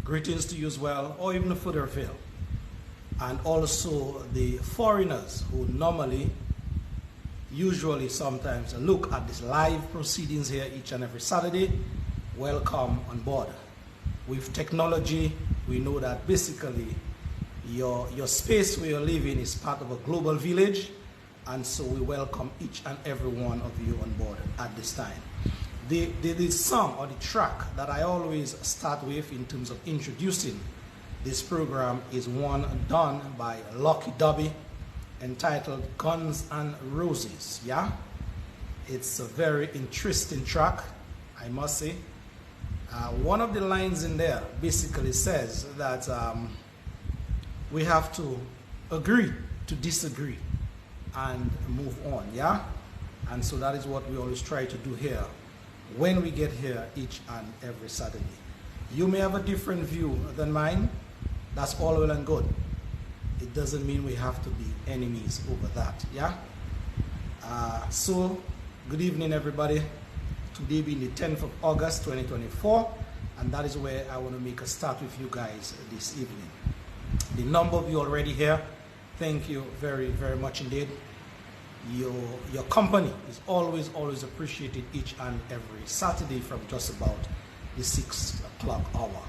Greetings to you as well, or even further afield. And also the foreigners who normally, usually sometimes look at these live proceedings here each and every Saturday. Welcome on board. With technology, we know that basically your space where you're living is part of a global village, and so we welcome each and every one of you on board at this time. The song or the track that I always start with in terms of introducing this program is one done by Lucky Dubby, entitled Guns and Roses. Yeah, it's a very interesting track, I must say. One of the lines in there basically says that we have to agree to disagree and move on. Yeah, and so that is what we always try to do here when we get here each and every Saturday. You may have a different view than mine. That's all well and good. It doesn't mean we have to be enemies over that. Yeah. So good evening, everybody. Today being the 10th of August 2024, and that is where I want to make a start with you guys this evening. The number of you already here, thank you very, very much indeed. Your company is always appreciated each and every Saturday from just about the 6 o'clock hour.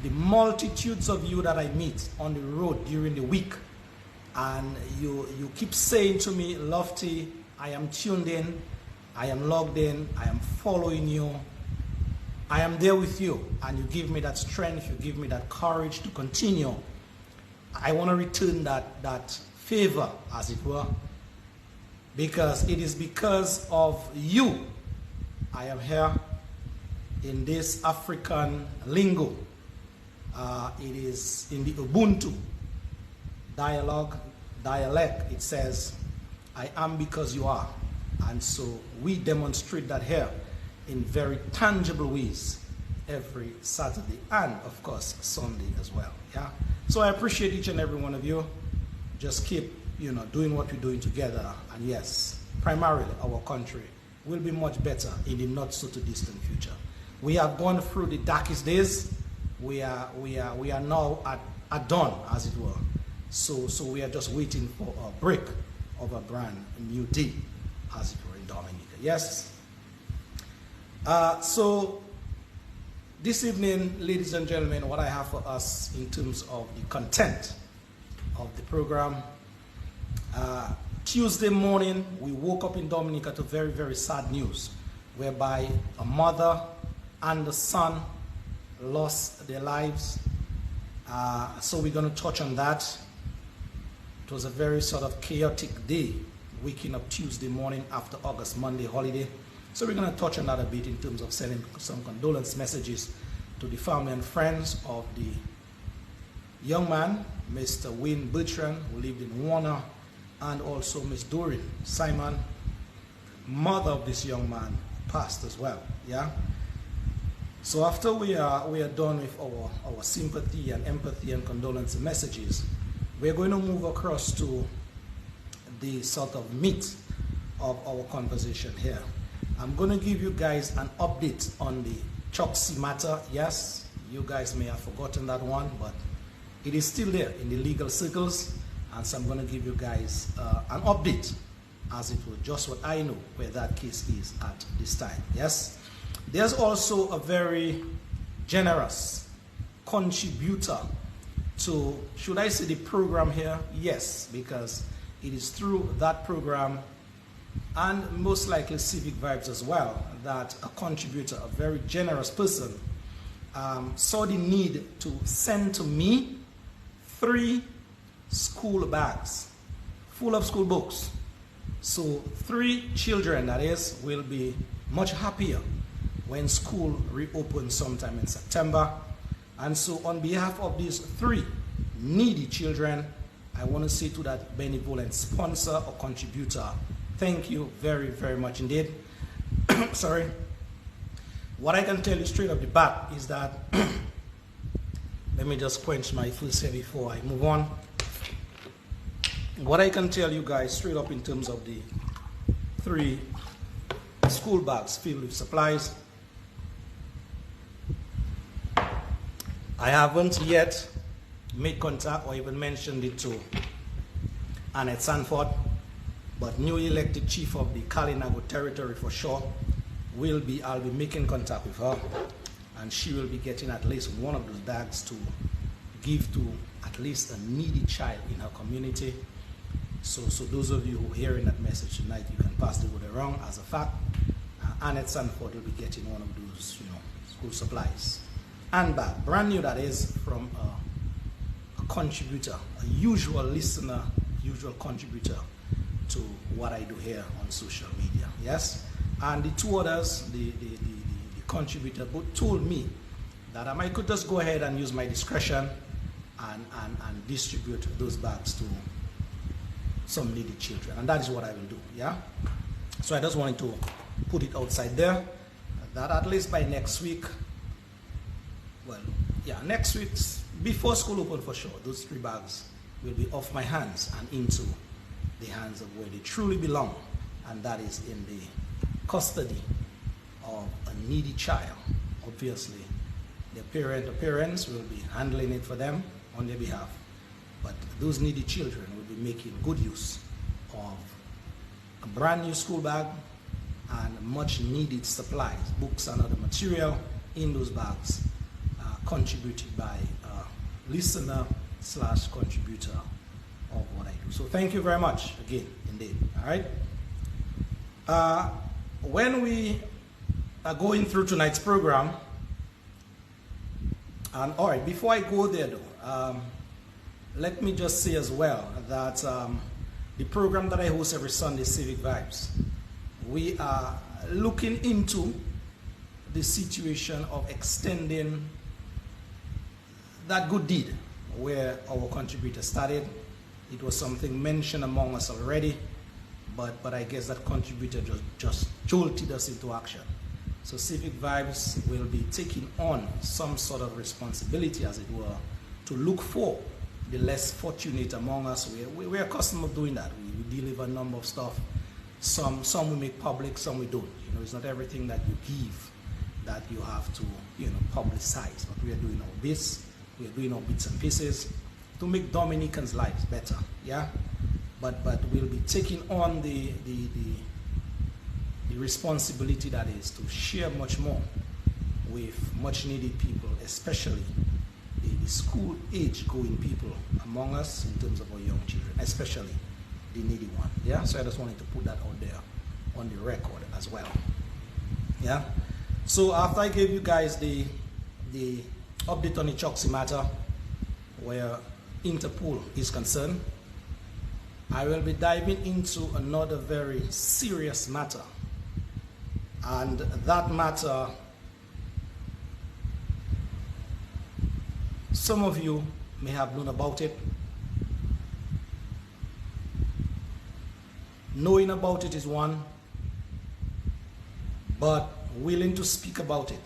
The multitudes of you that I meet on the road during the week, and you keep saying to me, Lofty, I am tuned in, I am logged in, I am following you, I am there with you, and you give me that strength, you give me that courage to continue. I want to return that favor, as it were, because it is because of you I am here in this African lingo. It is in the Ubuntu dialect. It says, I am because you are. And so we demonstrate that here in very tangible ways every Saturday and of course Sunday as well. Yeah. So I appreciate each and every one of you. Just keep, doing what we're doing together. And yes, primarily our country will be much better in the not so too distant future. We have gone through the darkest days. We are now at dawn, as it were. So we are just waiting for a break of a brand new day, as it were, in Dominica. Yes. So this evening, ladies and gentlemen, what I have for us in terms of the content of the program. Tuesday morning, we woke up in Dominica to very, very sad news, whereby a mother and a son lost their lives. So we're going to touch on that. It was a very sort of chaotic day, waking up Tuesday morning after August Monday holiday. So we're going to touch on that a bit in terms of sending some condolence messages to the family and friends of the young man, Mr. Wayne Bertrand, who lived in Warner, and also Miss Doreen Simon, mother of this young man, passed as well. Yeah. So after we are done with our sympathy and empathy and condolence messages, we're going to move across to the sort of meat of our conversation here. I'm going to give you guys an update on the Choksi matter. Yes, you guys may have forgotten that one, but it is still there in the legal circles, and so I'm going to give you guys an update, as it were, just what I know where that case is at this time. Yes. There's also a very generous contributor to, should I say, the program here? Yes, because it is through that program and most likely Civic Vibes as well that a contributor, a very generous person, saw the need to send to me 3 school bags full of school books. So 3 children, that is, will be much happier when school reopens sometime in September. And so on behalf of these 3 needy children, I want to say to that benevolent sponsor or contributor, thank you very, very much indeed. Sorry. What I can tell you straight off the bat is that, let me just quench my thirst here before I move on. What I can tell you guys straight up in terms of the 3 school bags filled with supplies, I haven't yet made contact or even mentioned it to Annette Sanford, but newly elected chief of the Kalinago territory for sure I'll be making contact with her, and she will be getting at least one of those bags to give to at least a needy child in her community. So those of you who are hearing that message tonight, you can pass the word around. As a fact, Annette Sanford will be getting one of those, school supplies and bag, brand new that is, from a contributor, a usual listener, usual contributor to what I do here on social media. Yes. And the two others, the contributor, both told me that I could just go ahead and use my discretion and distribute those bags to some needy children. And that is what I will do, yeah? So I just wanted to put it outside there, that at least by next week, next week, before school open for sure, those 3 bags will be off my hands and into the hands of where they truly belong, and that is in the custody of a needy child. Obviously, their parents will be handling it for them on their behalf, but those needy children will be making good use of a brand new school bag and much needed supplies, books and other material in those bags, contributed by a listener / contributor of what I do. So thank you very much again, indeed. All right. When we are going through tonight's program, and all right, before I go there though, let me just say as well that the program that I host every Sunday, Civic Vibes, we are looking into the situation of extending that good deed where our contributor started. It was something mentioned among us already, but I guess that contributor just jolted us into action. So Civic Vibes will be taking on some sort of responsibility, as it were, to look for the less fortunate among us. We're accustomed to doing that. We deliver a number of stuff. Some we make public, some we don't. It's not everything that you give that you have to, publicize. But we are doing our bits. We are doing our bits and pieces to make Dominicans' lives better. Yeah. But we'll be taking on the responsibility that is to share much more with much needed people, especially the school age going people among us in terms of our young children, especially the needy one. Yeah, so I just wanted to put that out there on the record as well. Yeah, so after I gave you guys the update on the Choxi matter where Interpol is concerned, I will be diving into another very serious matter. And that matter, some of you may have known about it. Knowing about it is one, but willing to speak about it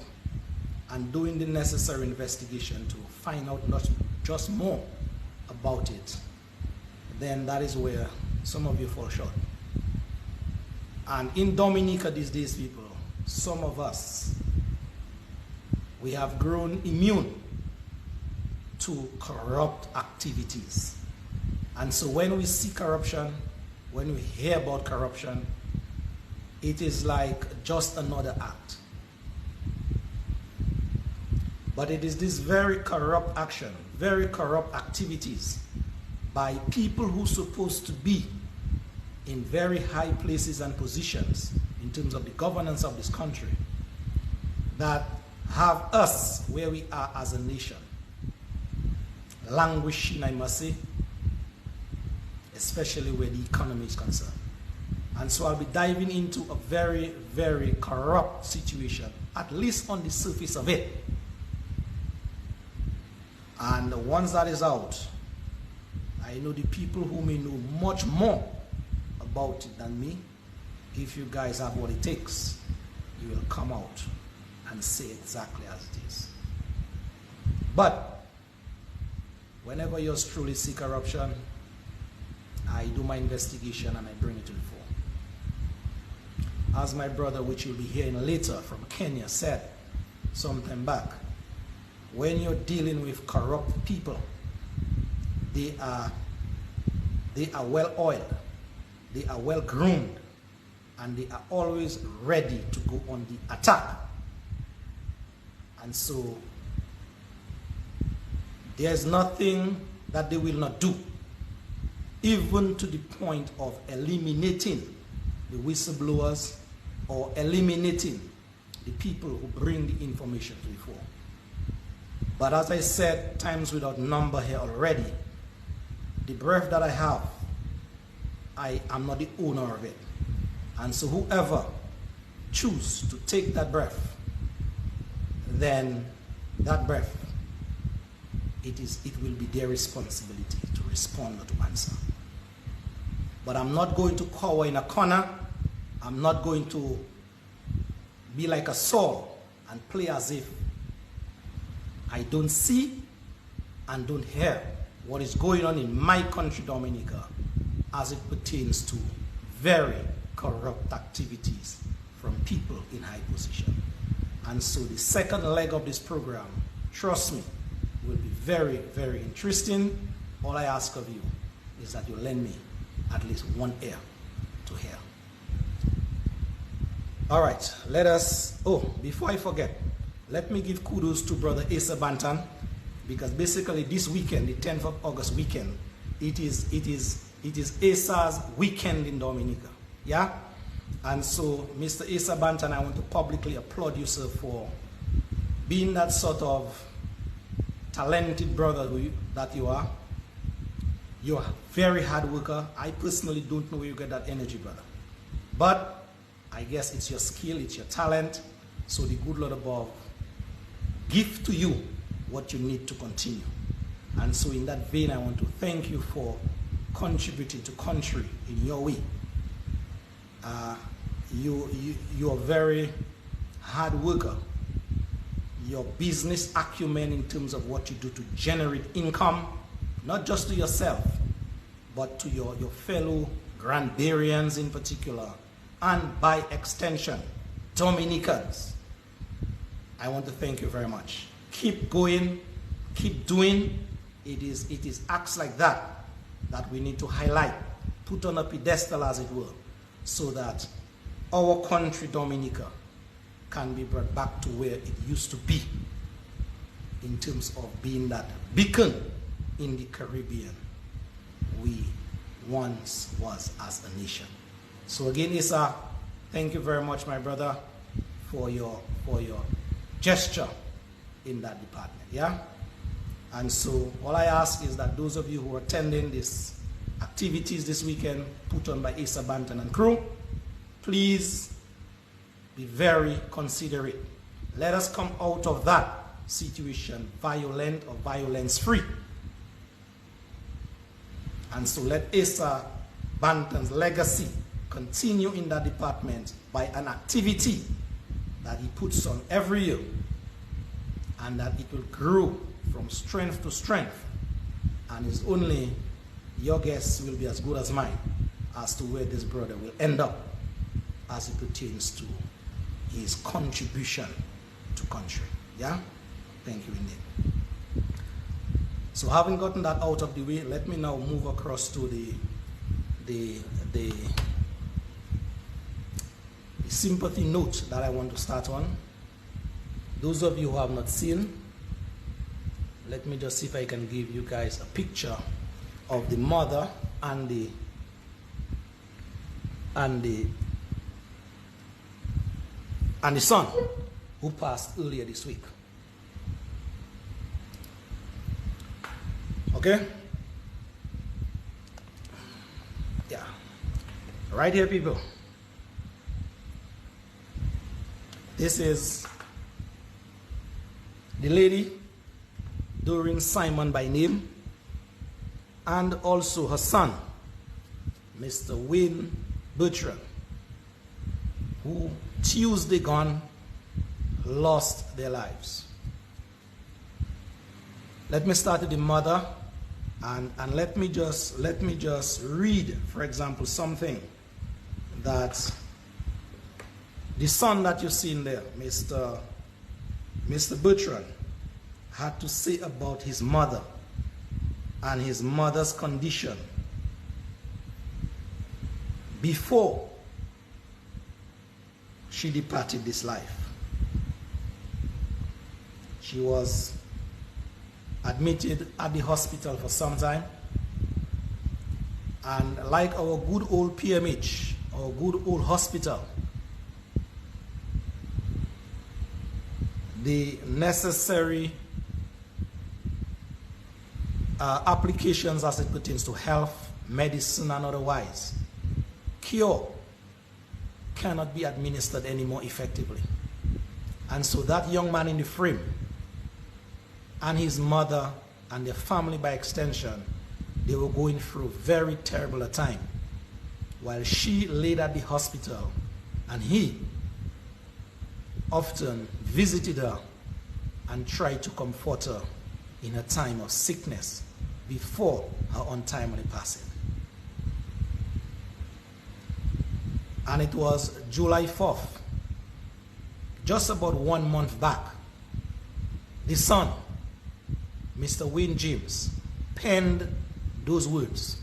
and doing the necessary investigation to find out not just more about it, then that is where some of you fall short. And in Dominica these days, people, some of us, we have grown immune to corrupt activities. And so when we see corruption, when we hear about corruption, it is like just another act. But it is this very corrupt action, very corrupt activities by people who are supposed to be in very high places and positions in terms of the governance of this country that have us where we are as a nation, languishing, I must say, especially where the economy is concerned. And so I'll be diving into a very, very corrupt situation, at least on the surface of it. And once that is out, I know the people who may know much more about it than me. If you guys have what it takes, you will come out and say exactly as it is. But whenever yours truly see corruption, I do my investigation and I bring it to the fore. As my brother, which you'll be hearing later from Kenya, said some time back, when you're dealing with corrupt people, they are well oiled, they are well groomed, and they are always ready to go on the attack. And so there's nothing that they will not do, even to the point of eliminating the whistleblowers or eliminating the people who bring the information to the fore. But as I said, times without number here already, the breath that I have, I am not the owner of it. And so whoever choose to take that breath, then that breath, it will be their responsibility to respond or to answer. But I'm not going to cower in a corner. I'm not going to be like a Saul and play as if I don't see and don't hear what is going on in my country, Dominica, as it pertains to very corrupt activities from people in high position. And so the second leg of this program, trust me, will be very, very interesting. All I ask of you is that you lend me at least one ear to hear. All right, let us, before I forget, let me give kudos to Brother Asa Bantan, because basically this weekend, the 10th of August weekend, it is Asa's weekend in Dominica. Yeah? And so, Mr. Asa Bantan, I want to publicly applaud you, sir, for being that sort of talented brother that you are. You're a very hard worker. I personally don't know where you get that energy, brother. But I guess it's your skill, it's your talent. So the good Lord above give to you what you need to continue. And so in that vein, I want to thank you for contributing to country in your way. You're a very hard worker. Your business acumen in terms of what you do to generate income, not just to yourself, but to your fellow Grandbarians in particular, and by extension, Dominicans. I want to thank you very much. Keep going, keep doing. It is acts like that that we need to highlight, put on a pedestal as it were, so that our country, Dominica, can be brought back to where it used to be in terms of being that beacon in the Caribbean we once was as a nation. So again, Issa, thank you very much, my brother, for your gesture in that department. Yeah? And so all I ask is that those of you who are attending these activities this weekend put on by Asa Bantan and crew, please be very considerate. Let us come out of that situation violent or violence-free. And so let Asa Bantan's legacy continue in that department by an activity that he puts on every year, and that it will grow from strength to strength. And it's only your guess will be as good as mine as to where this brother will end up as it pertains to his contribution to country. Yeah? Thank you indeed. So having gotten that out of the way, let me now move across to the sympathy note that I want to start on. Those of you who have not seen, let me just see if I can give you guys a picture of the mother and the son who passed earlier this week. Okay? Yeah. Right here, people. This is the lady, Doreen Simon by name, and also her son, Mr. Wayne Bertrand, who Tuesday gone lost their lives. Let me start with the mother, and let me just read, for example, something that the son that you see in there, Mr. Bertrand, had to say about his mother and his mother's condition before she departed this life. She was admitted at the hospital for some time, and like our good old PMH, our good old hospital, the necessary applications as it pertains to health, medicine, and otherwise, cure cannot be administered anymore effectively. And so that young man in the frame and his mother and their family by extension, they were going through very terrible a time while she laid at the hospital, and he often visited her and tried to comfort her in a time of sickness before her untimely passing. And it was July 4th, just about 1 month back, the son, Mr. Wayne James, penned those words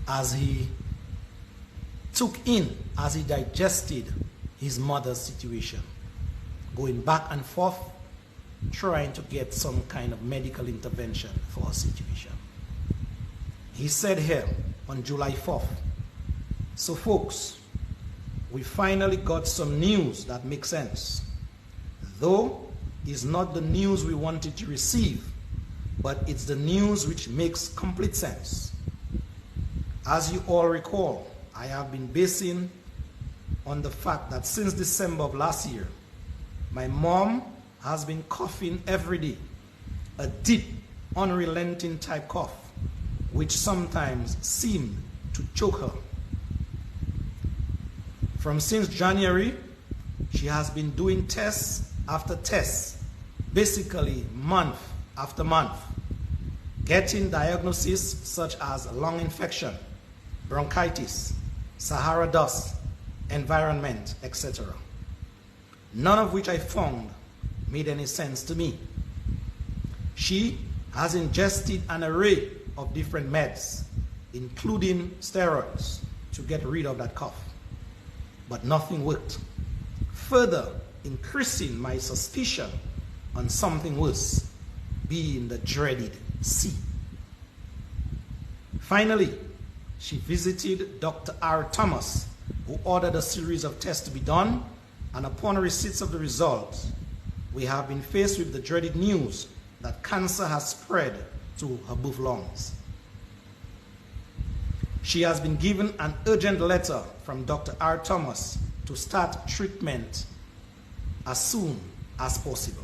as he took in, as he digested his mother's situation, going back and forth, trying to get some kind of medical intervention for her situation. He said here on July 4th, "So folks, we finally got some news that makes sense. Though it's not the news we wanted to receive, but it's the news which makes complete sense. As you all recall, I have been basing on the fact that since December of last year, my mom has been coughing every day, a deep, unrelenting type cough, which sometimes seemed to choke her. Since January, she has been doing tests after tests, basically month after month, getting diagnoses such as lung infection, bronchitis, Sahara dust, environment, etc. None of which I found made any sense to me. She has ingested an array of different meds, including steroids, to get rid of that cough, but nothing worked, further increasing my suspicion on something worse, being the dreaded C. Finally, she visited Dr. R. Thomas, who ordered a series of tests to be done, and upon receipts of the results, we have been faced with the dreaded news that cancer has spread to her both lungs. She has been given an urgent letter from Dr. R. Thomas to start treatment as soon as possible.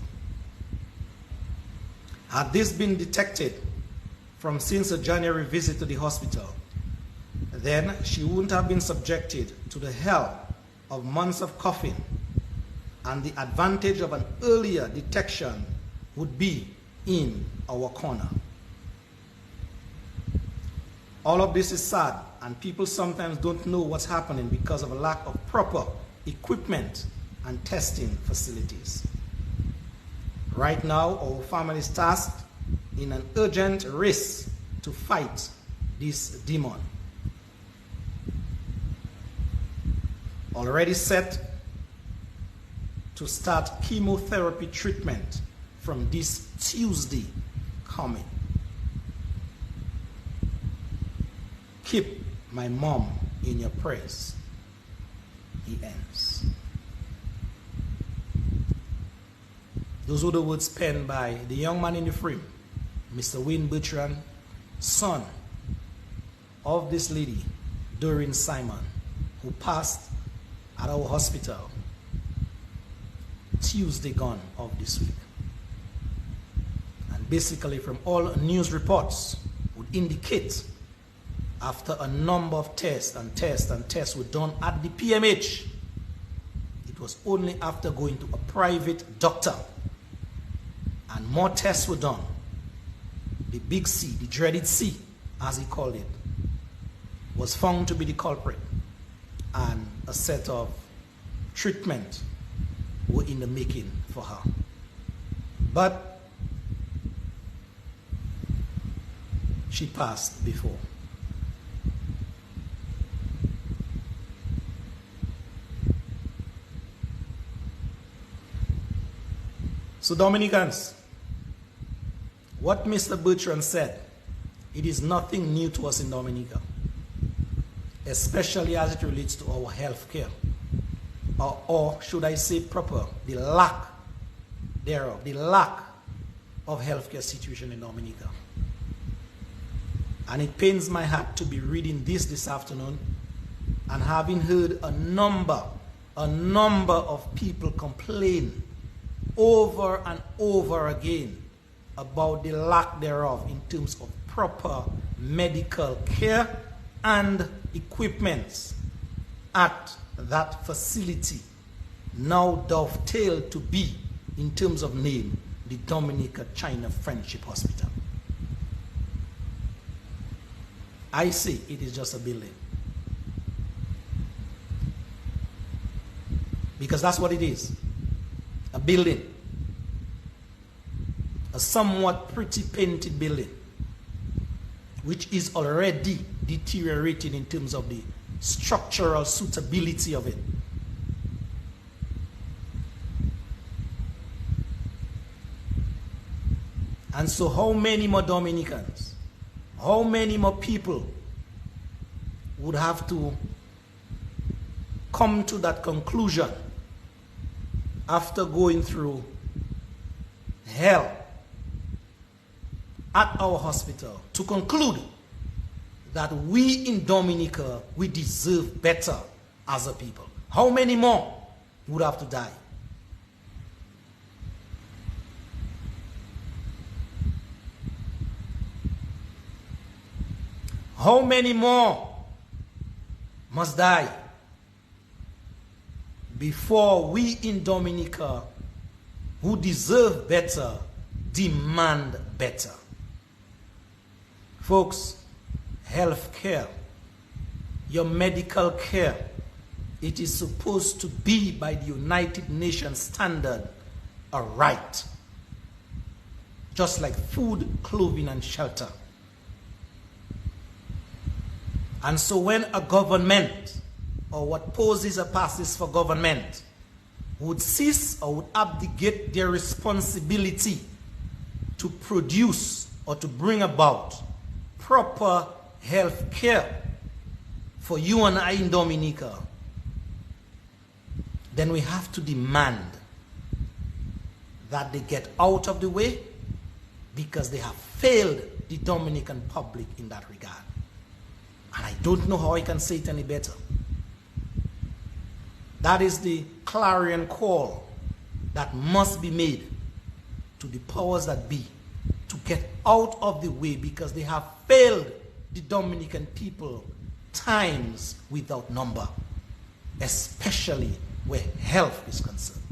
Had this been detected since a January visit to the hospital, then she wouldn't have been subjected to the hell of months of coughing, and the advantage of an earlier detection would be in our corner. All of this is sad, and people sometimes don't know what's happening because of a lack of proper equipment and testing facilities. Right now, our family is tasked in an urgent race to fight this demon. Already set to start chemotherapy treatment from this Tuesday coming. Keep my mom in your prayers," he ends. Those were the words penned by the young man in the frame, Mr. Wayne Bertrand, son of this lady, Doreen Simon, who passed at our hospital Tuesday gone of this week. And basically, from all news reports would indicate, after a number of tests were done at the PMH, it was only after going to a private doctor and more tests were done, the big C, the dreaded C, as he called it, was found to be the culprit, and a set of treatment were in the making for for her. But she passed before. So Dominicans, what Mr. Bertrand said, it is nothing new to us in Dominica, especially as it relates to our health care, or should I say proper, the lack thereof, the lack of healthcare situation in Dominica. And it pains my heart to be reading this afternoon and having heard a number of people complain over and over again about the lack thereof in terms of proper medical care and equipments at that facility, now dovetailed to be, in terms of name, the Dominica-China Friendship Hospital. I say it is just a building. Because that's what it is. A building. A somewhat pretty painted building, which is already deteriorating in terms of the structural suitability of it. And so how many more Dominicans, how many more people would have to come to that conclusion after going through hell at our hospital to conclude that we in Dominica, we deserve better as a people? How many more would have to die? How many more must die before we in Dominica, who deserve better, demand better? Folks, health care, your medical care, it is supposed to be, by the United Nations standard, a right. Just like food, clothing, and shelter. And so when a government, or what poses a basis for government, would cease or would abdicate their responsibility to produce or to bring about proper health care for you and I in Dominica, then we have to demand that they get out of the way, because they have failed the Dominican public in that regard. And I don't know how I can say it any better. That is the clarion call that must be made to the powers that be to get out of the way, because they have failed the Dominican people times without number, especially where health is concerned.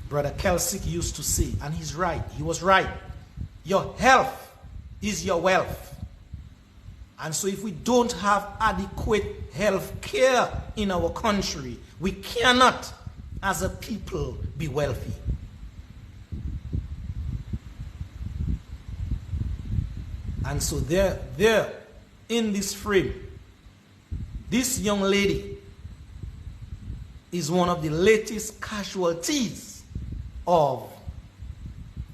Brother Kelsick used to say, and he's right, he was right, your health is your wealth. And so if we don't have adequate health care in our country, we cannot, as a people, be wealthy. And so there, in this frame, this young lady is one of the latest casualties of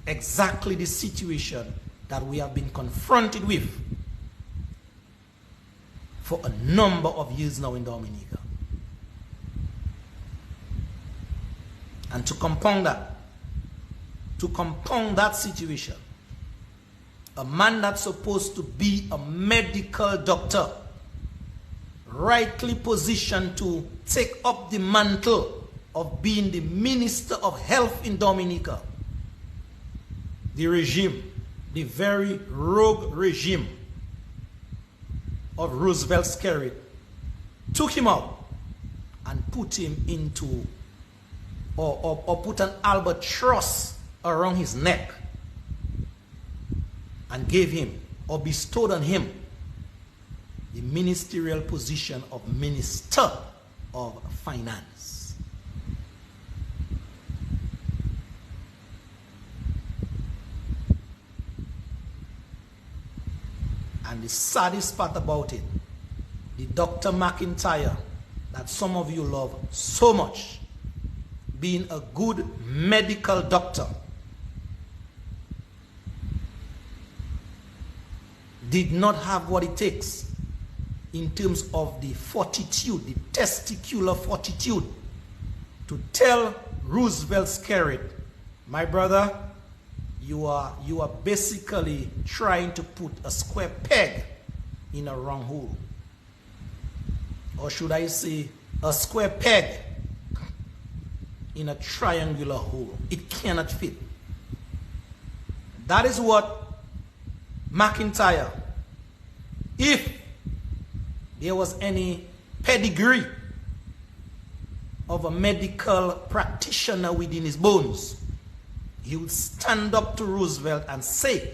exactly the situation that we have been confronted with for a number of years now in Dominica. And to compound that situation, a man that's supposed to be a medical doctor, rightly positioned to take up the mantle of being the Minister of Health in Dominica, the regime, the very rogue regime of Roosevelt Skerrit, took him out and put him into, or put an albatross around his neck and gave him, or bestowed on him, the ministerial position of Minister of Finance. And the saddest part about it, the Dr. McIntyre that some of you love so much, being a good medical doctor, did not have what it takes in terms of the fortitude, the testicular fortitude, to tell Roosevelt Skerrit, my brother, you are basically trying to put a square peg in a round hole. Or should I say, a square peg in a triangular hole. It cannot fit. That is what McIntyre, if there was any pedigree of a medical practitioner within his bones, he would stand up to Roosevelt and say,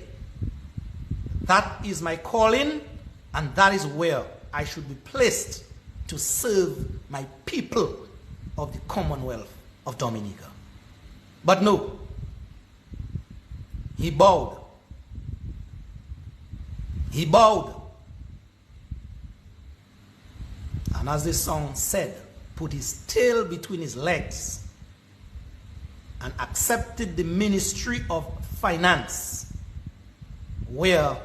that is my calling, and that is where I should be placed to serve my people of the Commonwealth of Dominica. But no, he bowed. He bowed. And as the song said, put his tail between his legs and accepted the Ministry of Finance, where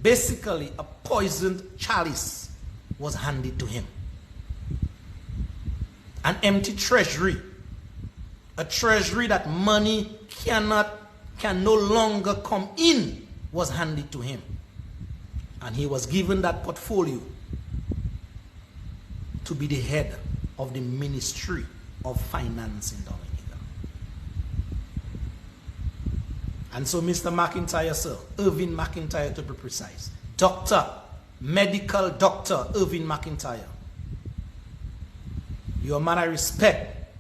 basically a poisoned chalice was handed to him. An empty treasury, a treasury that money can no longer come in, was handed to him. And he was given that portfolio to be the head of the Ministry of Finance in Dominica. And so Mr. McIntyre, sir, Irving McIntyre to be precise, medical doctor Irving McIntyre, you're a man I respect,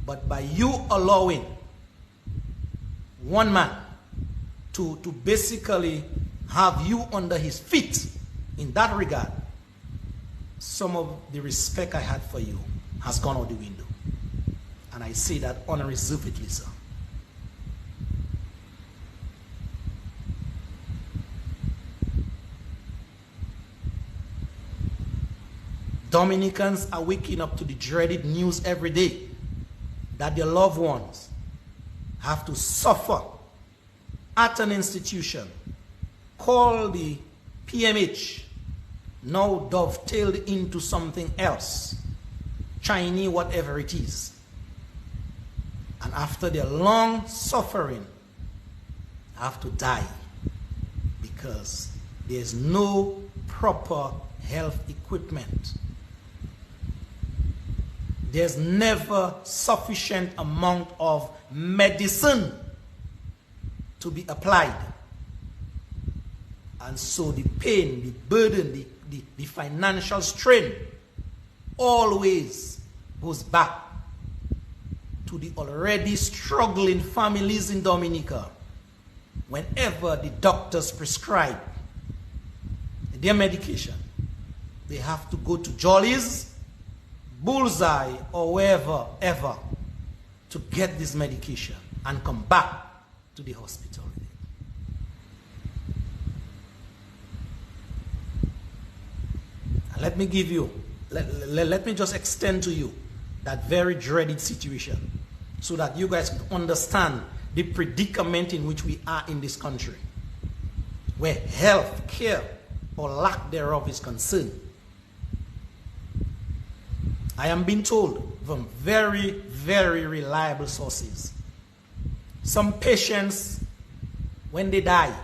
but by you allowing one man to basically have you under his feet in that regard, some of the respect I had for you has gone out the window. And I say that unreservedly, sir. Dominicans are waking up to the dreaded news every day that their loved ones have to suffer at an institution called the PMH, now dovetailed into something else, Chinese whatever it is. And after their long suffering, have to die because there's no proper health equipment. There's never sufficient amount of medicine to be applied. And so the pain, the burden, the financial strain always goes back to the already struggling families in Dominica whenever the doctors prescribe their medication. They have to go to Jolly's, Bullseye, or wherever ever to get this medication and come back to the hospital. And let me give you, let me just extend to you that very dreaded situation so that you guys can understand the predicament in which we are in this country, where health care or lack thereof is concerned. I am being told from very, very reliable sources, some patients, when they die,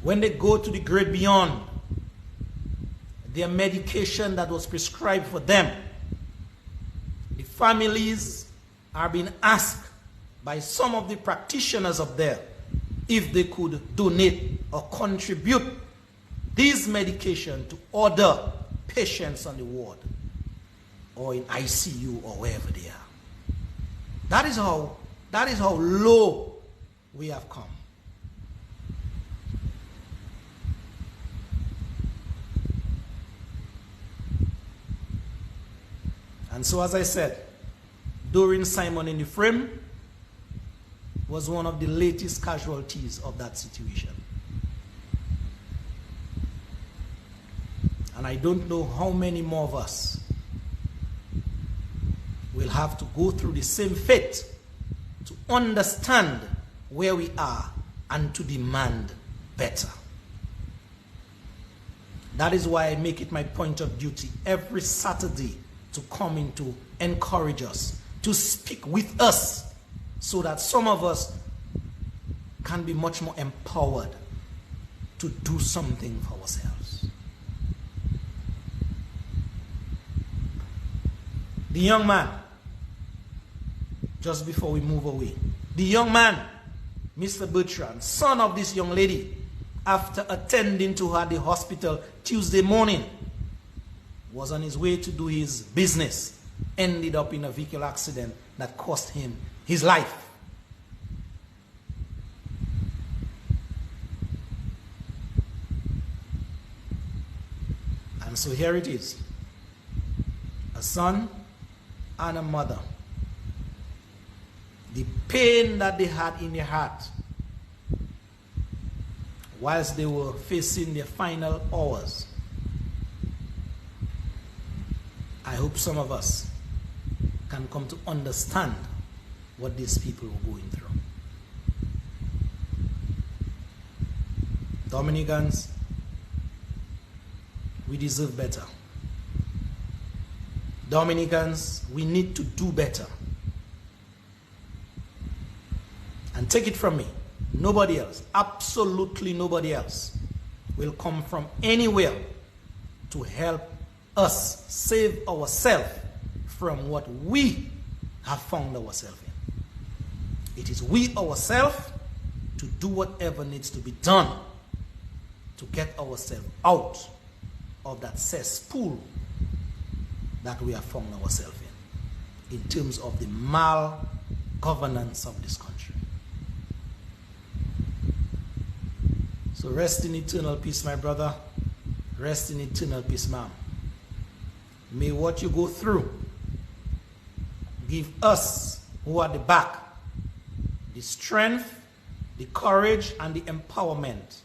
when they go to the great beyond, their medication that was prescribed for them, the families are being asked by some of the practitioners up there if they could donate or contribute this medication to other patients on the ward or in ICU or wherever they are. That is how low we have come. And so, as I said, during Simon in the Frame, was one of the latest casualties of that situation. And I don't know how many more of us will have to go through the same fate to understand where we are and to demand better. That is why I make it my point of duty every Saturday to come in to encourage us, to speak with us, so that some of us can be much more empowered to do something for ourselves. The young man, just before we move away, the young man, Mr. Bertrand, son of this young lady, after attending to her at the hospital Tuesday morning, was on his way to do his business, ended up in a vehicle accident that cost him his life. And so here it is, a son and a mother. The pain that they had in their heart whilst they were facing their final hours. I hope some of us can come to understand what these people were going through. Dominicans, we deserve better. Dominicans, we need to do better. And take it from me, nobody else, absolutely nobody else, will come from anywhere to help us save ourselves from what we have found ourselves in. It is we ourselves to do whatever needs to be done to get ourselves out of that cesspool that we have found ourselves in terms of the mal-governance of this country. So rest in eternal peace, my brother. Rest in eternal peace, ma'am. May what you go through give us who are the back the strength, the courage, and the empowerment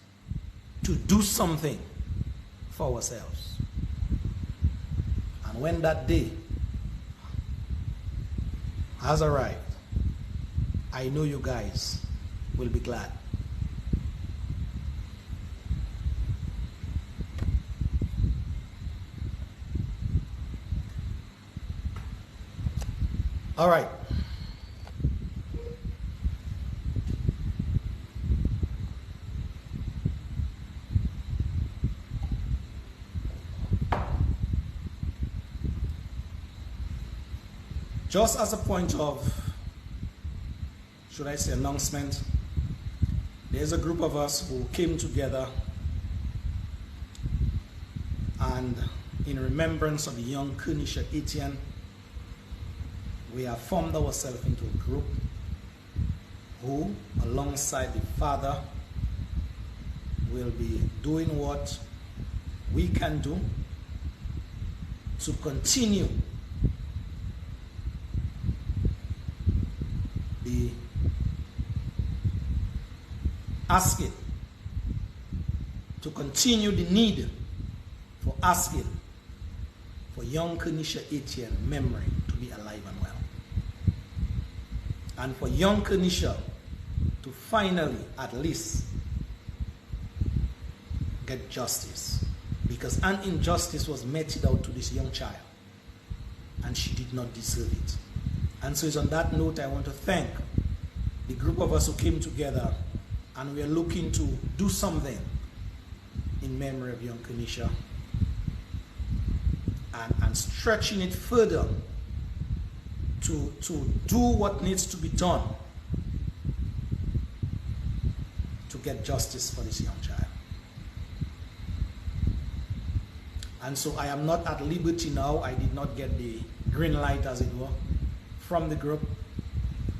to do something for ourselves. And when that day has arrived, I know you guys will be glad. All right. Just as a point of, should I say, announcement, there's a group of us who came together and in remembrance of the young Kisha Etienne, we have formed ourselves into a group who, alongside the father, will be doing what we can do to continue the asking, to continue the need for asking for young Kisha Etienne memory to be alive and well. And for young Kisha to finally, at least, get justice. Because an injustice was meted out to this young child, and she did not deserve it. And so it's on that note I want to thank the group of us who came together, and we are looking to do something in memory of young Kisha, and stretching it further to do what needs to be done to get justice for this young child. And so I am not at liberty now, I did not get the green light, as it were, from the group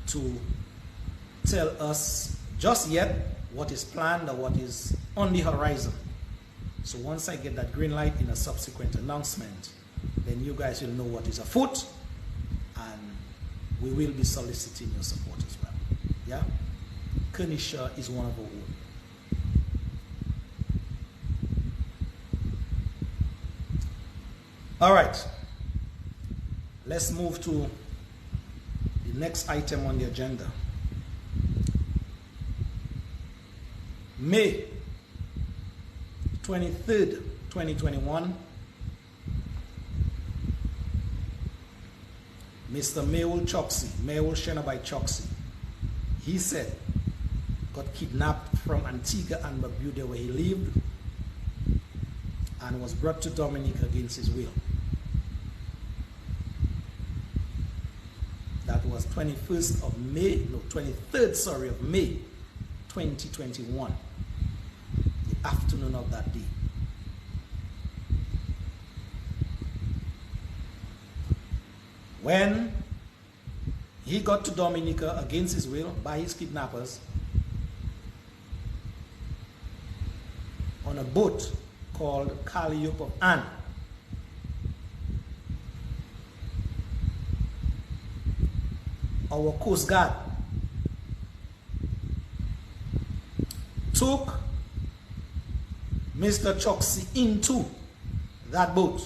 to tell us just yet what is planned or what is on the horizon. So once I get that green light in a subsequent announcement, then you guys will know what is afoot, and we will be soliciting your support as well. Yeah? Kisha is one of our own. All right, let's move to the next item on the agenda. May 23rd, 2021, Mr. Maho Shenabai Choksi, he said, got kidnapped from Antigua and Barbuda where he lived and was brought to Dominica against his will. That was 23rd of May 2021, the afternoon of that day. When he got to Dominica against his will by his kidnappers on a boat called Calliope of Anne, our Coast Guard took Mr. Choksi into that boat.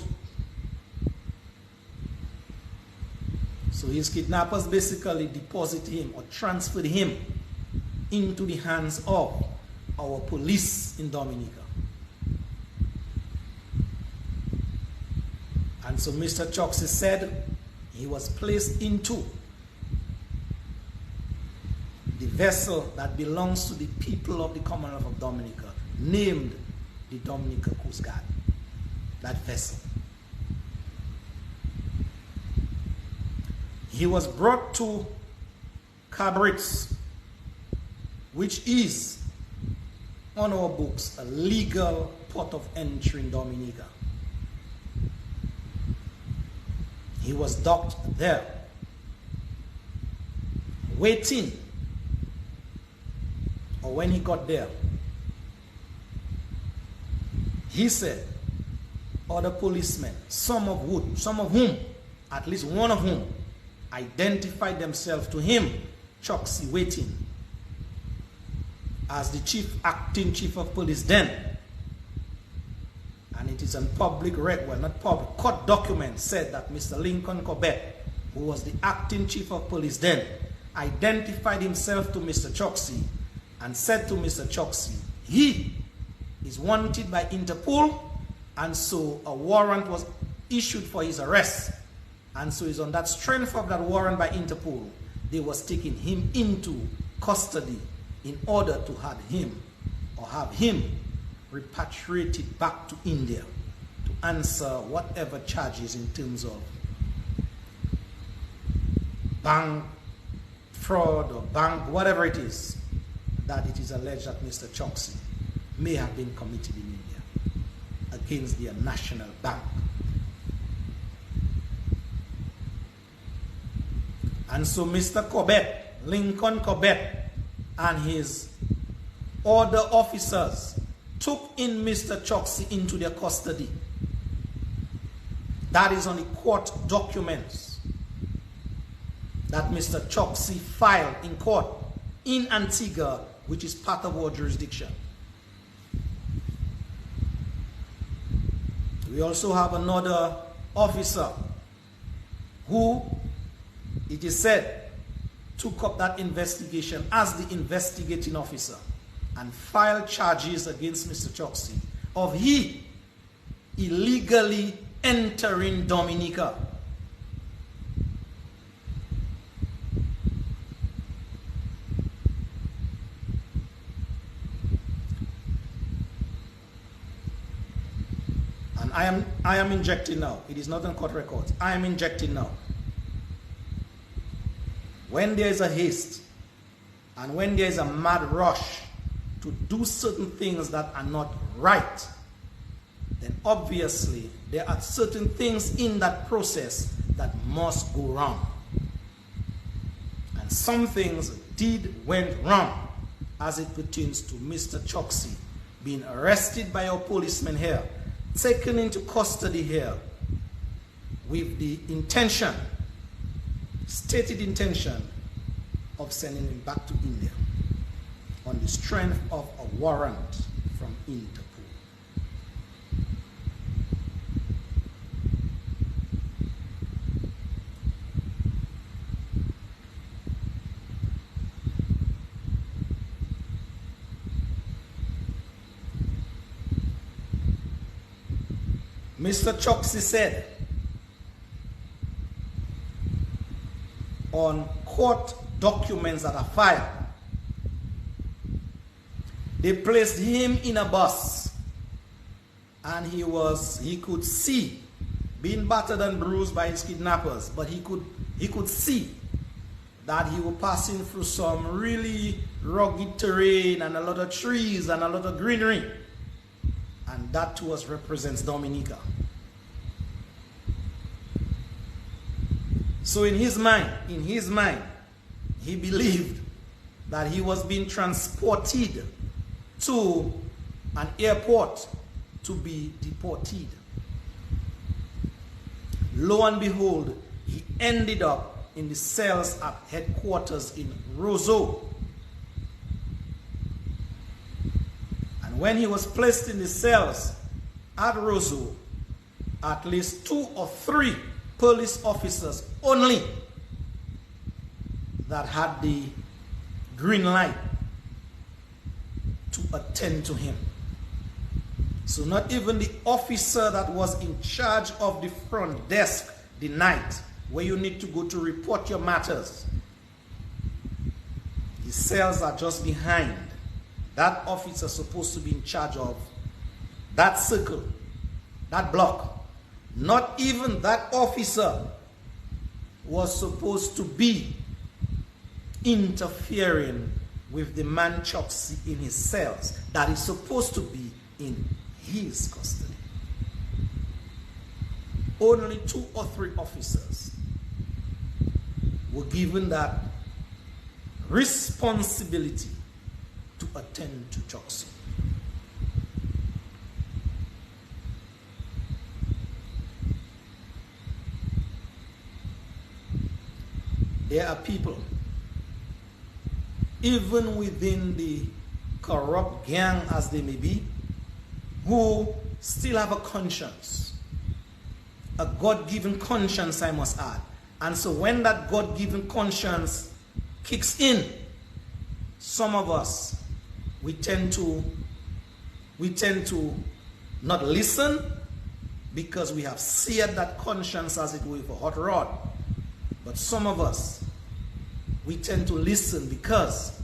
So his kidnappers basically deposited him or transferred him into the hands of our police in Dominica. And so Mr. Choksi said he was placed into the vessel that belongs to the people of the Commonwealth of Dominica, named the Dominica Coast Guard, that vessel. He was brought to Cabritz, which is on our books a legal port of entry in Dominica. He was docked there, waiting, or when he got there, he said other policemen, some of whom, at least one of whom, identified themselves to him, Choksi, waiting, as the acting chief of police then. And it is on public record, well, not public, court documents said that Mr. Lincoln Corbett, who was the acting chief of police then, identified himself to Mr. Choksi and said to Mr. Choksi, he is wanted by Interpol, and so a warrant was issued for his arrest. And so it's on that strength of that warrant by Interpol, they was taking him into custody in order to have him repatriated back to India to answer whatever charges in terms of bank fraud or bank, whatever it is, that it is alleged that Mr. Choksi may have been committed in India against the national bank. And so Mr. Corbett, Lincoln Corbett, and his other officers took in Mr. Choksi into their custody. That is on the court documents that Mr. Choksi filed in court in Antigua, which is part of our jurisdiction. We also have another officer who, it is said, took up that investigation as the investigating officer and filed charges against Mr. Choksi of he illegally entering Dominica. And I am injecting now. It is not on court records. I am injecting now. When there is a haste and when there is a mad rush to do certain things that are not right, then obviously there are certain things in that process that must go wrong. And some things went wrong as it pertains to Mr. Choksi being arrested by our policemen here, taken into custody here with the intention, stated intention, of sending him back to India. on the strength of a warrant from Interpol. Mr. Choksi said on court documents that are filed, they placed him in a bus and he could see, being battered and bruised by his kidnappers, but he could see that he was passing through some really rugged terrain and a lot of trees and a lot of greenery. And that to us represents Dominica. So in his mind, he believed that he was being transported to an airport to be deported. Lo and behold, he ended up in the cells at headquarters in Roseau. And when he was placed in the cells at Roseau, at least 2 or 3 police officers only that had the green light to attend to him. So not even the officer that was in charge of the front desk the night where you need to go to report your matters. The cells are just behind. That officer is supposed to be in charge of that circle, that block. Not even that officer was supposed to be interfering with the man Choksi in his cells that is supposed to be in his custody. Only 2 or 3 officers were given that responsibility to attend to Choksi. There are people, even within the corrupt gang as they may be, who still have a conscience, a God-given conscience, I must add. And so when that God-given conscience kicks in, some of us, we tend to not listen because we have seared that conscience as it were with a hot rod. But some of us, we tend to listen because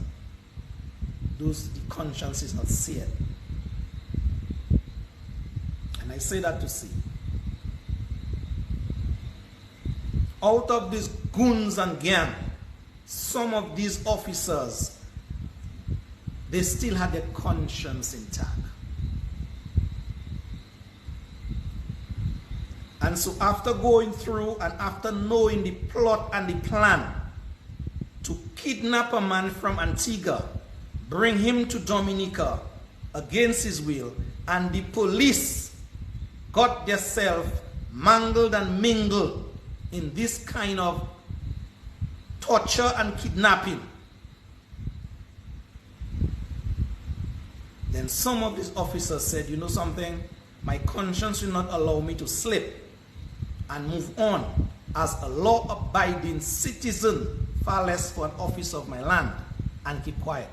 the conscience is not seared. And I say that to say, out of these goons and gang, some of these officers, they still had their conscience intact. And so after going through and after knowing the plot and the plan to kidnap a man from Antigua, bring him to Dominica against his will, and the police got themselves mangled and mingled in this kind of torture and kidnapping, then some of these officers said, you know something, my conscience will not allow me to slip and move on as a law-abiding citizen, far less for an officer of my land, and keep quiet.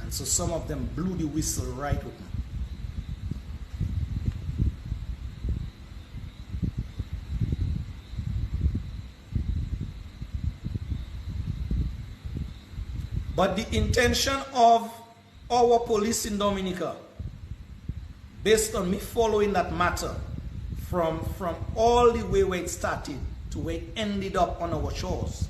And so some of them blew the whistle right with me. But the intention of our police in Dominica, based on me following that matter from all the way where it started to where it ended up on our shores,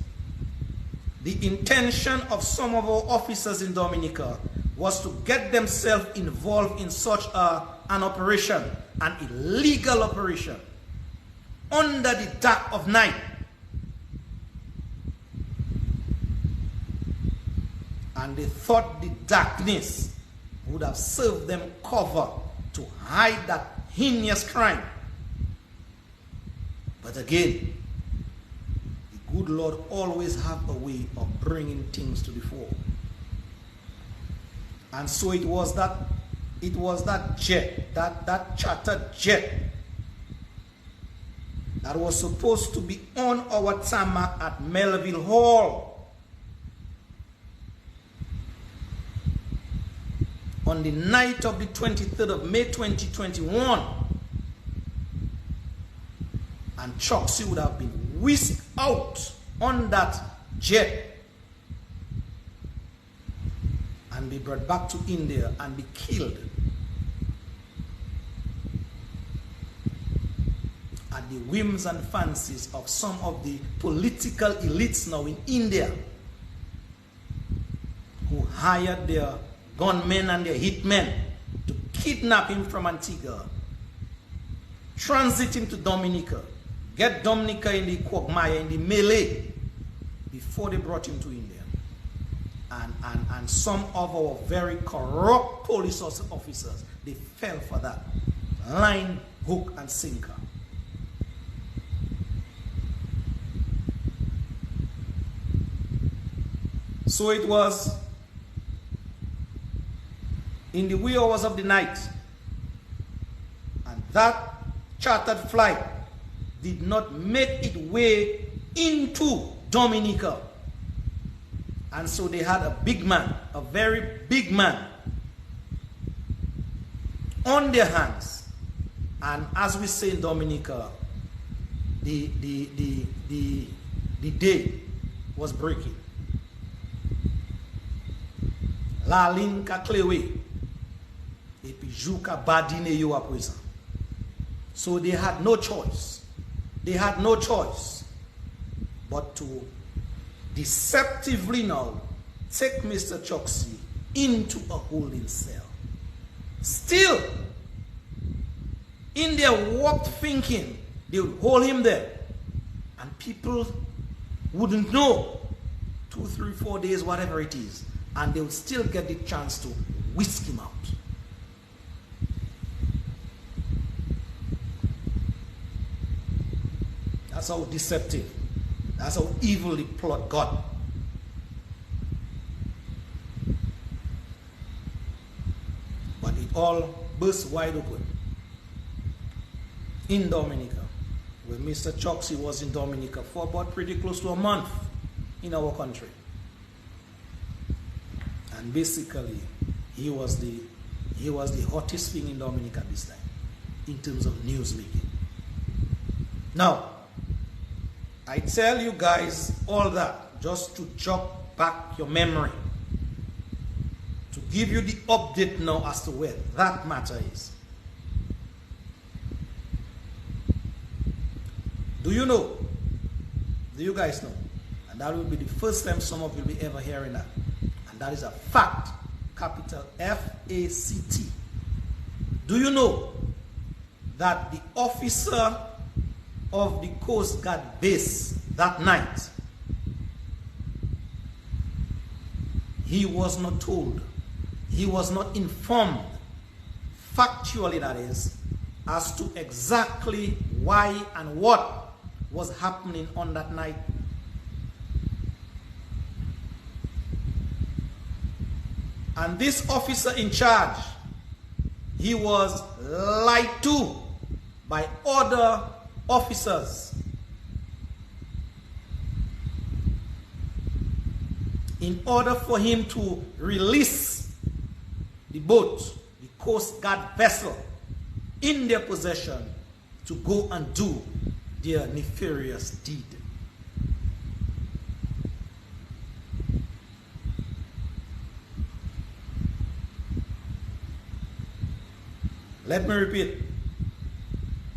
the intention of some of our officers in Dominica was to get themselves involved in such an operation, an illegal operation, under the dark of night. And they thought the darkness would have served them cover to hide that heinous crime. But again, the good Lord always have a way of bringing things to the fore. And so it was that jet, that chartered jet that was supposed to be on our tarmac at Melville Hall on the night of the 23rd of May 2021. And Chuy would have been whisked out on that jet and be brought back to India and be killed at the whims and fancies of some of the political elites now in India, who hired their gunmen and their hitmen to kidnap him from Antigua, transit him to Dominica, get Dominica in the quagmire, in the melee, before they brought him to India. And some of our very corrupt police officers, they fell for that. Line, hook, and sinker. So it was in the wee hours of the night, and that chartered flight did not make its way into Dominica. And so they had a big man, a very big man, on their hands. And as we say in Dominica, the day was breaking. La linka klewe, epi juka badine yo apoisa. So they had no choice. They had no choice but to deceptively now take Mr. Chuy into a holding cell. Still, India walked thinking they would hold him there and people wouldn't know 2, 3, 4 days, whatever it is, and they would still get the chance to whisk him out. That's how deceptive, that's how evil the plot got. But it all burst wide open in Dominica, where Mr. Chuy was in Dominica for about pretty close to a month in our country. And basically, he was the hottest thing in Dominica this time, in terms of news making. Now, I tell you guys all that just to jog back your memory, to give you the update now as to where that matter is. Do you know? Do you guys know? And that will be the first time some of you will be ever hearing that. And that is a fact. Capital F-A-C-T. Do you know that the officer of the Coast Guard base that night, he was not told, he was not informed, factually that is, as to exactly why and what was happening on that night? And this officer in charge, he was lied to by other officers in order for him to release the boat, the Coast Guard vessel, in their possession to go and do their nefarious deed. Let me repeat.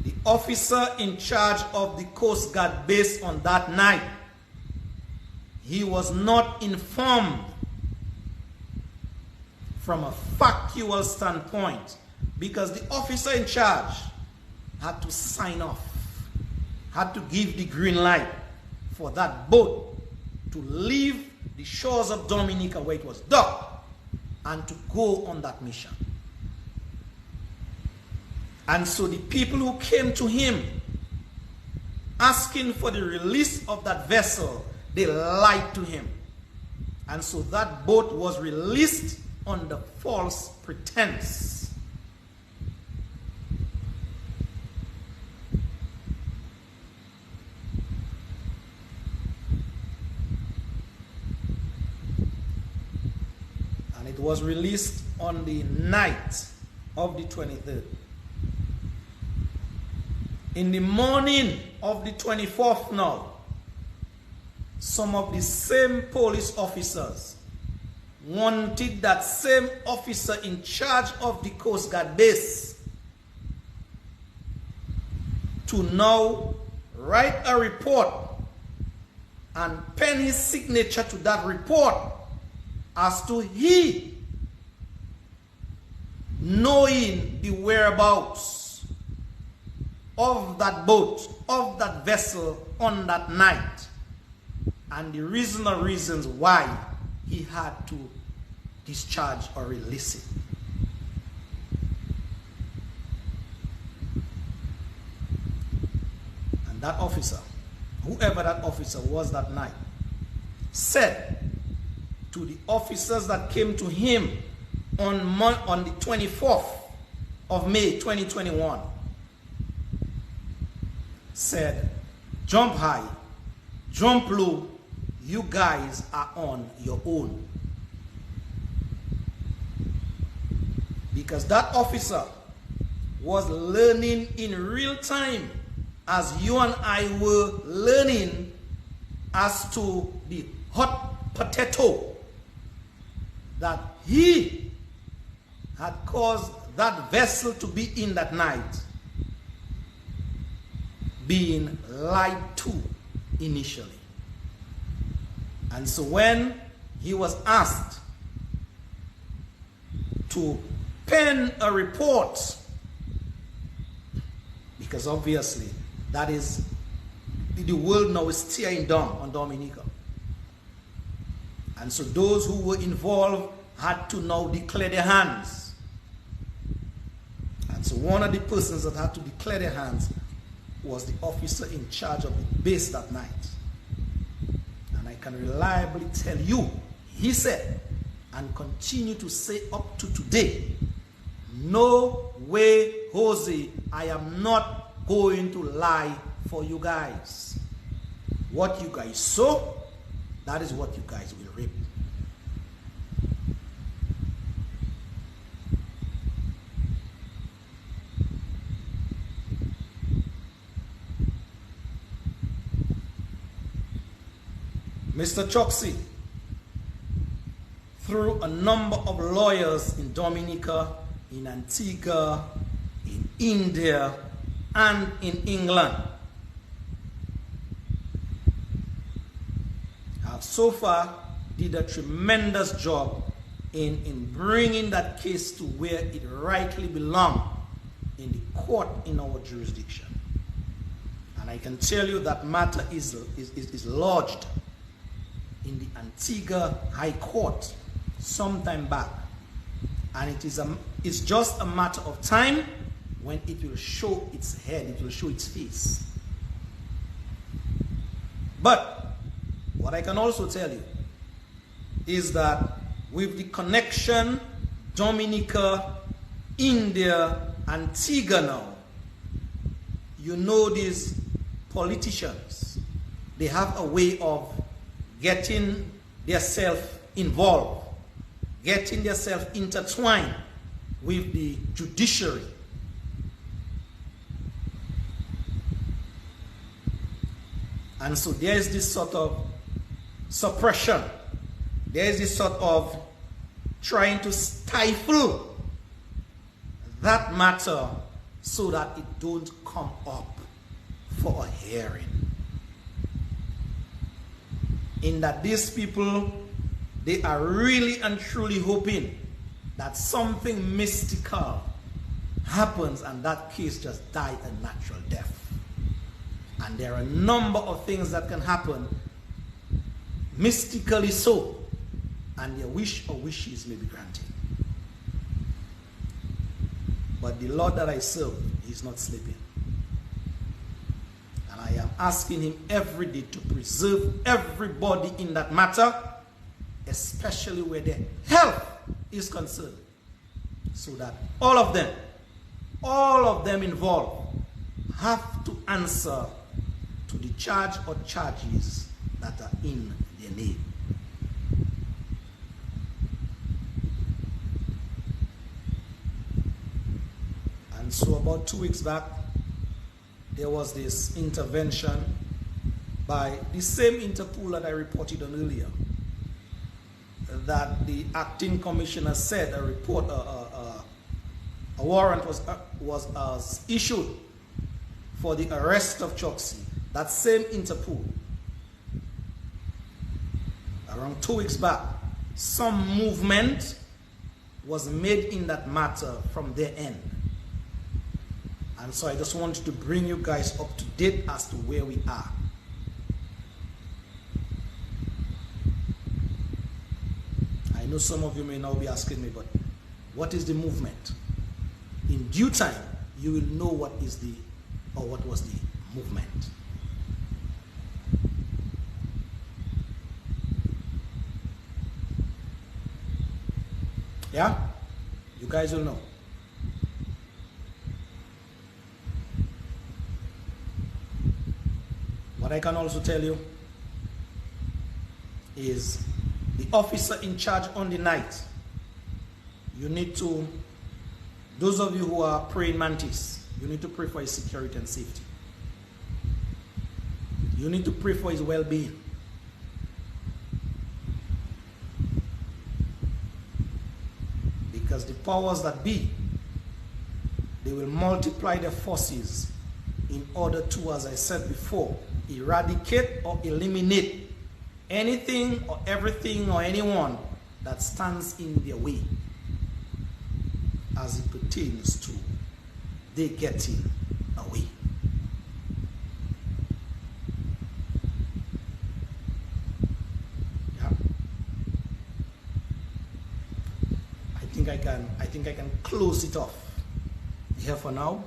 The officer in charge of the Coast Guard base on that night, he was not informed from a factual standpoint, because the officer in charge had to sign off, had to give the green light for that boat to leave the shores of Dominica where it was docked and to go on that mission. And so the people who came to him asking for the release of that vessel, they lied to him. And so that boat was released under false pretense. And it was released on the night of the 23rd. In the morning of the 24th now, some of the same police officers wanted that same officer in charge of the Coast Guard base to now write a report and pen his signature to that report as to he knowing the whereabouts of that boat, of that vessel on that night, and the reasons why he had to discharge or release it. And that officer, whoever that officer was that night, said to the officers that came to him on the 24th of May 2021, said, jump high, jump low, you guys are on your own. Because that officer was learning in real time, as you and I were learning as to the hot potato that he had caused that vessel to be in that night, being lied to initially. And so when he was asked to pen a report, because obviously that is, the world now is tearing down on Dominica. And so those who were involved had to now declare their hands. And so one of the persons that had to declare their hands was the officer in charge of the base that night. And I can reliably tell you, he said, and continue to say up to today, no way, Jose, I am not going to lie for you guys. What you guys sow, that is what you guys will reap. Mr. Choksi, through a number of lawyers in Dominica, in Antigua, in India, and in England, have so far did a tremendous job in bringing that case to where it rightly belongs, in the court in our jurisdiction. And I can tell you that matter is lodged in the Antigua High Court sometime back, and it's just a matter of time when it will show its head, it will show its face. But what I can also tell you is that with the connection Dominica, India, Antigua now, you know these politicians, they have a way of getting themselves involved, getting themselves intertwined with the judiciary. And so there is this sort of suppression. There is this sort of trying to stifle that matter so that it don't come up for a hearing. In that these people, they are really and truly hoping that something mystical happens and that case just died a natural death. And there are a number of things that can happen mystically so, and their wish or wishes may be granted. But the Lord that I serve is not sleeping. And I am asking him every day to preserve everybody in that matter, especially where their health is concerned, so that all of them involved have to answer to the charge or charges that are in their name. And so about 2 weeks back, there was this intervention by the same Interpol that I reported on earlier, that the acting commissioner said a warrant was issued for the arrest of Chuy. That same Interpol, around 2 weeks back, some movement was made in that matter from their end. And so I just wanted to bring you guys up to date as to where we are. I know some of you may now be asking me, but what is the movement? In due time, you will know what is the, or what was the movement. Yeah? You guys will know. What I can also tell you is the officer in charge on the night, you need to, those of you who are praying mantis, you need to pray for his security and safety. You need to pray for his well-being. Because the powers that be, they will multiply their forces in order to, as I said before, eradicate or eliminate anything or everything or anyone that stands in their way as it pertains to they getting away. Yeah. I think I can close it off here for now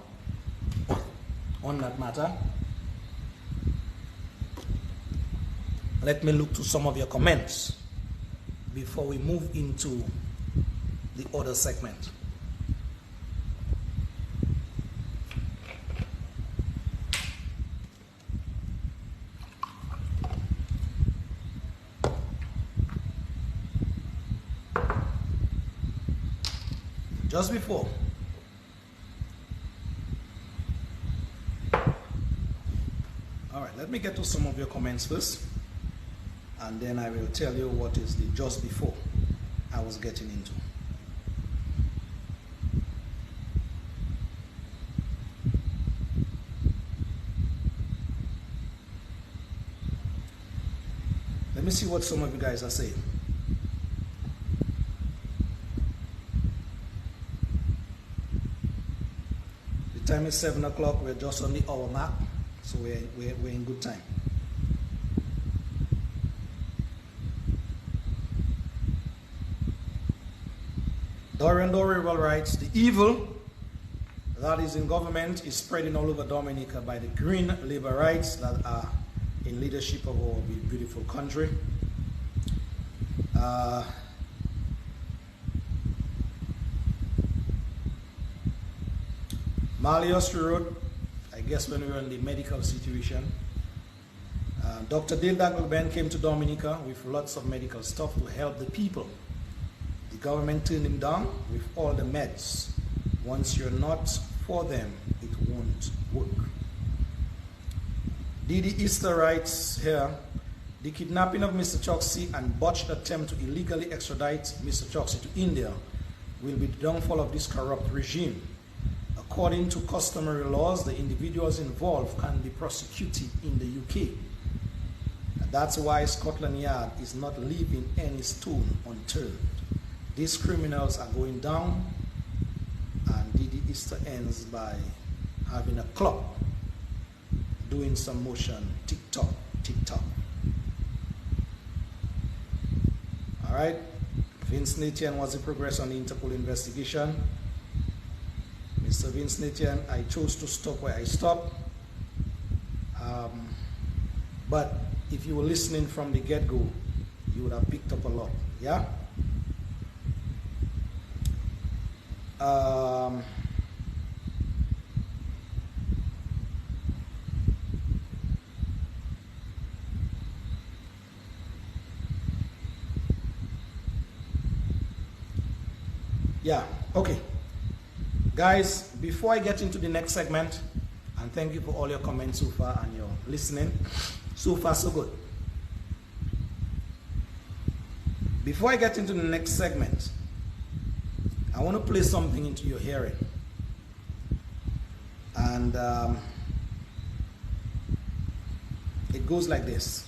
on that matter. Let me look to some of your comments before we move into the other segment. Just before. All right, let me get to some of your comments first, and then I will tell you what is the just before I was getting into. Let me see what some of you guys are saying. The time is 7 o'clock. We're just on the hour mark, so we're in good time. Dorian Dorrival writes, the evil that is in government is spreading all over Dominica by the green labor rights that are in leadership of our beautiful country. Malios wrote, I guess when we were in the medical situation, Dr. Dale Ben came to Dominica with lots of medical stuff to help the people. The government turned him down with all the meds. Once you're not for them, it won't work. Didi Easter writes here, the kidnapping of Mr. Chuy and botched attempt to illegally extradite Mr. Chuy to India will be the downfall of this corrupt regime. According to customary laws, the individuals involved can be prosecuted in the UK. That's why Scotland Yard is not leaving any stone unturned. These criminals are going down, and Didi Easter ends by having a clock doing some motion, tick-tock, tick-tock. All right, Vince Natian, what's the progress on the Interpol investigation? Mr. Vince Natian, I chose to stop where I stopped. But if you were listening from the get-go, you would have picked up a lot, yeah? Um, yeah, okay. Guys, before I get into the next segment, and thank you for all your comments so far and your listening. So far, so good. Before I get into the next segment, I want to play something into your hearing. And it goes like this.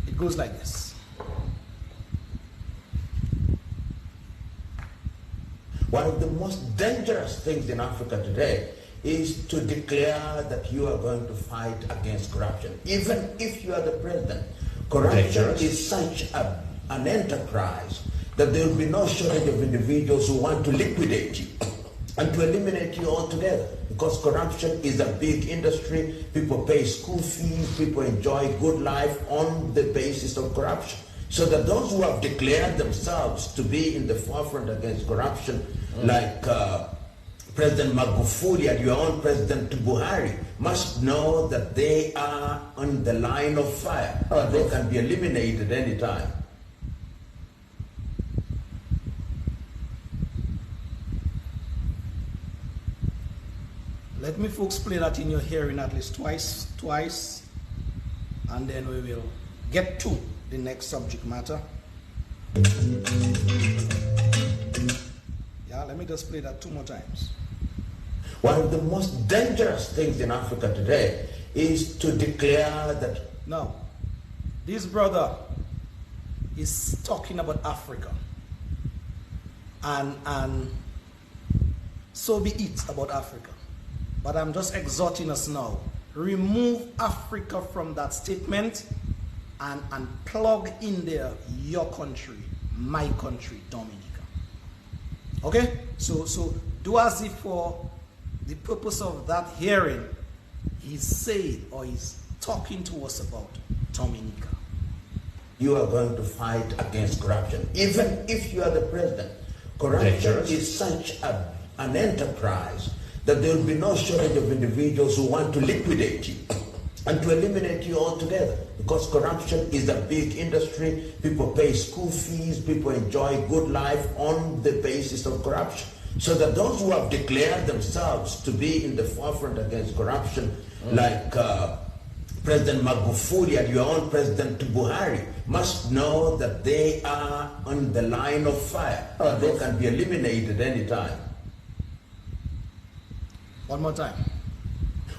It goes like this. One of the most dangerous things in Africa today is to declare that you are going to fight against corruption. Even if you are the president, corruption is such an enterprise that there will be no shortage of individuals who want to liquidate you and to eliminate you altogether. Because corruption is a big industry, people pay school fees, people enjoy good life on the basis of corruption. So that those who have declared themselves to be in the forefront against corruption, like President Magufuli and your own President Buhari, must know that they are on the line of fire. They can be eliminated any time. Let me folks play that in your hearing at least twice, and then we will get to the next subject matter. Yeah, let me just play that 2 more times. One of the most dangerous things in Africa today is to declare that... Now, this brother is talking about Africa. And so be it about Africa. But I'm just exhorting us now. Remove Africa from that statement and plug in there your country, my country, Dominica. Okay? So do as if for the purpose of that hearing, he's saying or he's talking to us about Dominica. You are going to fight against corruption. Even if you are the president, corruption is such an enterprise that there will be no shortage of individuals who want to liquidate you and to eliminate you altogether. Because corruption is a big industry, people pay school fees, people enjoy good life on the basis of corruption. So that those who have declared themselves to be in the forefront against corruption, like President Magufuli and your own President Buhari, must know that they are on the line of fire. They can be eliminated any time. One more time.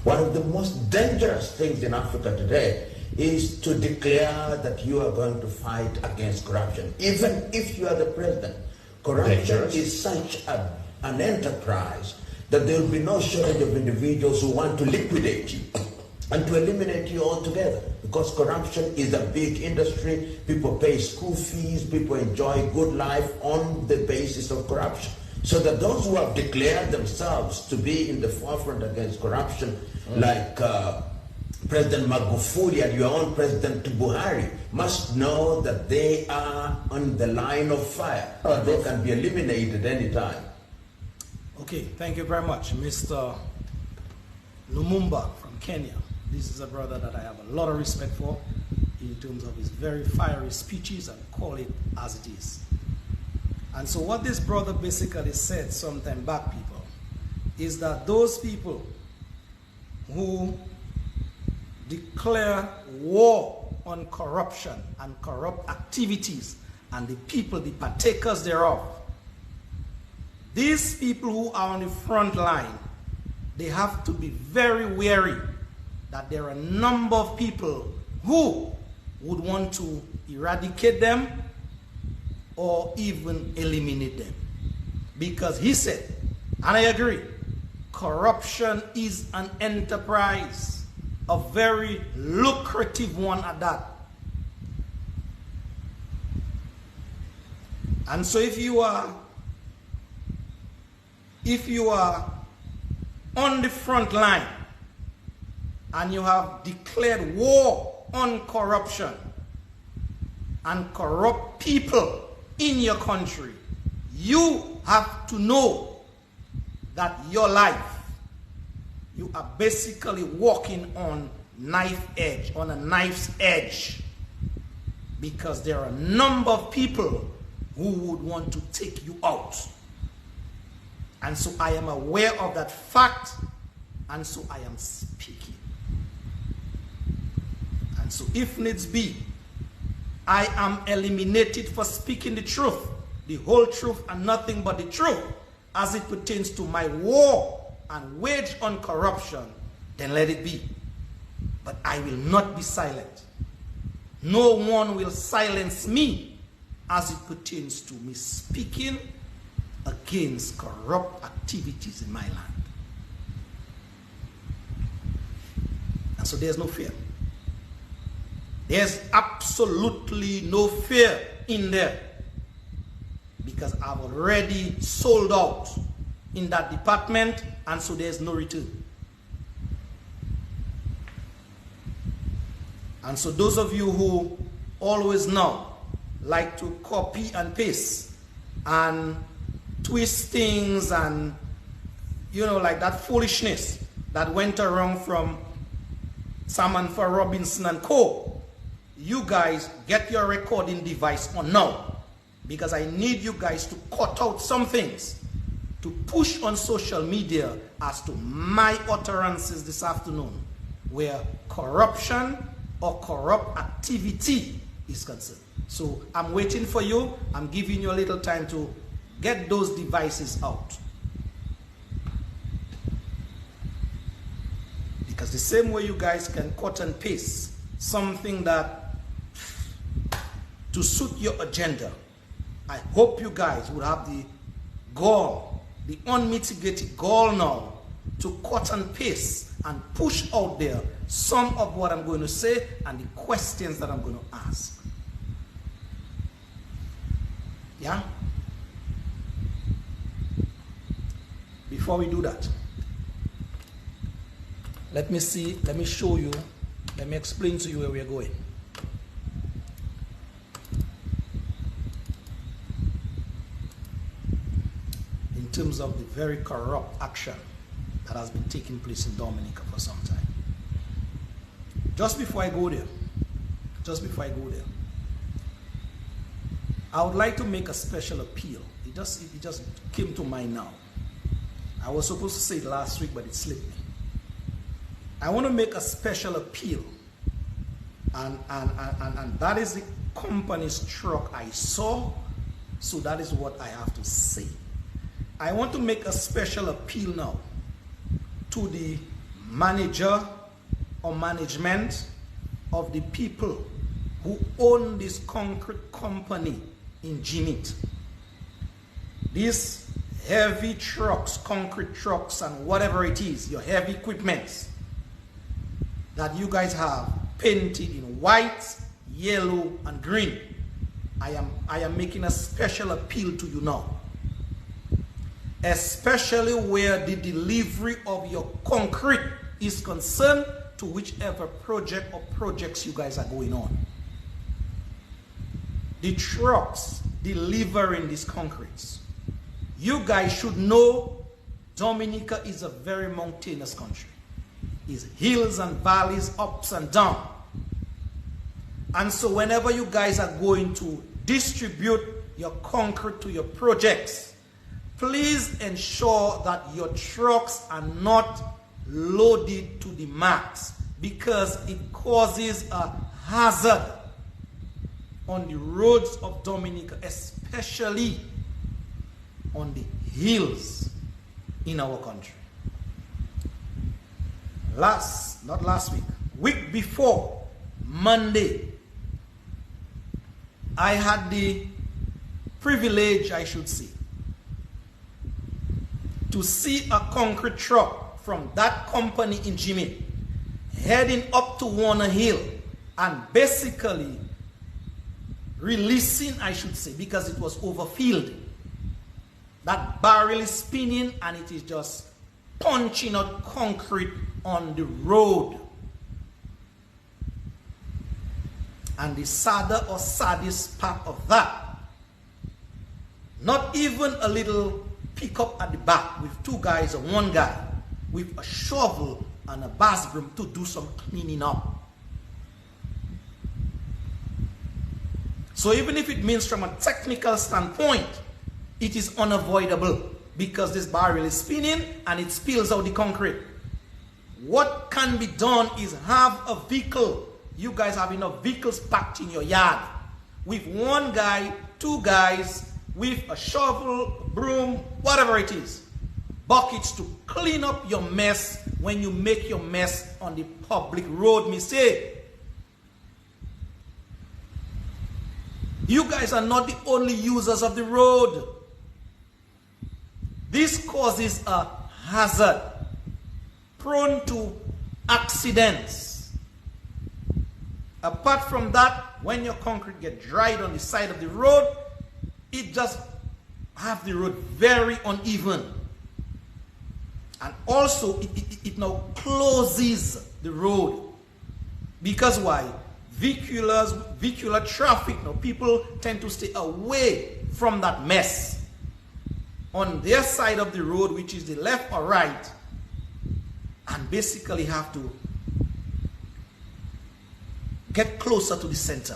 One of the most dangerous things in Africa today is to declare that you are going to fight against corruption. Even if you are the president, corruption is such an enterprise that there will be no shortage of individuals who want to liquidate you and to eliminate you altogether. Because corruption is a big industry, people pay school fees, people enjoy good life on the basis of corruption. So that those who have declared themselves to be in the forefront against corruption, like President Magufuli and your own President Buhari, must know that they are on the line of fire. They can be eliminated any time. Okay, thank you very much, Mr. Lumumba from Kenya. This is a brother that I have a lot of respect for in terms of his very fiery speeches, and call it as it is. And so what this brother basically said sometime back, people, is that those people who declare war on corruption and corrupt activities and the people, the partakers thereof, these people who are on the front line, they have to be very wary that there are a number of people who would want to eradicate them or even eliminate them. Because he said, and I agree, corruption is an enterprise, a very lucrative one at that. And so if you are on the front line and you have declared war on corruption and corrupt people in your country, you have to know that your life, you are basically walking on a knife's edge, because there are a number of people who would want to take you out. And so I am aware of that fact, and so I am speaking. And so if needs be, I am eliminated for speaking the truth, the whole truth and nothing but the truth, as it pertains to my war and wage on corruption, then let it be. But I will not be silent. No one will silence me as it pertains to me speaking against corrupt activities in my land. And so there's no fear. There's absolutely no fear in there, because I've already sold out in that department, and so there's no return. And so those of you who always now like to copy and paste and twist things and, you know, like that foolishness that went around from Samantha Robinson and Co., you guys get your recording device on now, because I need you guys to cut out some things to push on social media as to my utterances this afternoon, where corruption or corrupt activity is concerned. So I'm waiting for you. I'm giving you a little time to get those devices out. Because the same way you guys can cut and paste something that to suit your agenda, I hope you guys would have the gall, the unmitigated gall now, to cut and paste and push out there some of what I'm going to say and the questions that I'm going to ask. Yeah? Before we do that, let me show you, let me explain to you where we are going. In terms of the very corrupt action that has been taking place in Dominica for some time. Just before I go there, I would like to make a special appeal. It just came to mind now. I was supposed to say it last week, but it slipped me. I want to make a special appeal, and that is the company's truck I saw, so that is what I have to say. I want to make a special appeal now to the manager or management of the people who own this concrete company in Jimit. These heavy trucks, concrete trucks and whatever it is, your heavy equipment that you guys have painted in white, yellow and green. I am making a special appeal to you now. Especially where the delivery of your concrete is concerned, to whichever project or projects you guys are going on. The trucks delivering these concretes. You guys should know Dominica is a very mountainous country. It's hills and valleys, ups and downs. And so whenever you guys are going to distribute your concrete to your projects, please ensure that your trucks are not loaded to the max, because it causes a hazard on the roads of Dominica, especially on the hills in our country. Week before Monday, I had the privilege, I should say, to see a concrete truck from that company in Jimmy heading up to Warner Hill and basically releasing, I should say, because it was overfilled. That barrel is spinning and it is just punching out concrete on the road. And the sadder or saddest part of that, not even a little pickup at the back with two guys or one guy with a shovel and a bass broom to do some cleaning up. So even if it means from a technical standpoint, it is unavoidable because this barrel is spinning and it spills out the concrete. What can be done is have a vehicle. You guys have enough vehicles packed in your yard with one guy, two guys, with a shovel, broom, whatever it is, buckets to clean up your mess when you make your mess on the public road, me say. You guys are not the only users of the road. This causes a hazard, prone to accidents. Apart from that, when your concrete gets dried on the side of the road, it just have the road very uneven. And also, it now closes the road. Because why? Vehicular traffic, now people tend to stay away from that mess. On their side of the road, which is the left or right, and basically have to get closer to the center,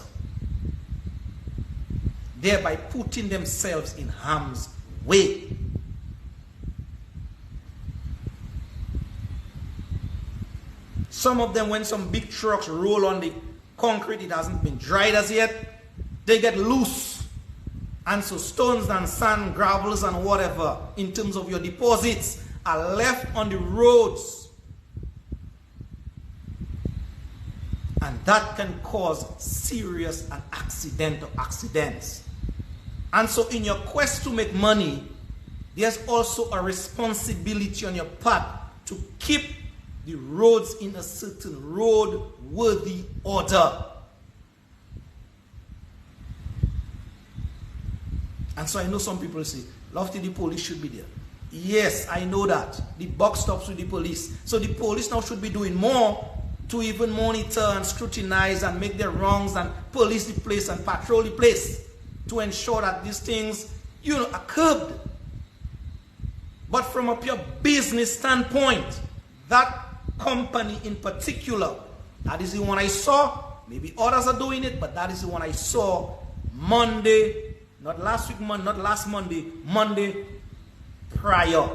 thereby putting themselves in harm's way. Some of them, when some big trucks roll on the concrete, it hasn't been dried as yet, they get loose. And so stones and sand, gravels and whatever, in terms of your deposits, are left on the roads. And that can cause serious and accidental accidents. And so in your quest to make money, there's also a responsibility on your part to keep the roads in a certain road-worthy order. And so I know some people say, Lofty, the police should be there. Yes, I know that. The buck stops with the police. So the police now should be doing more to even monitor and scrutinize and make their wrongs and police the place and patrol the place to ensure that these things, are curbed. But from a pure business standpoint, that company in particular, that is the one I saw. Maybe others are doing it, but that is the one I saw Monday, not last week, not last Monday, Monday prior.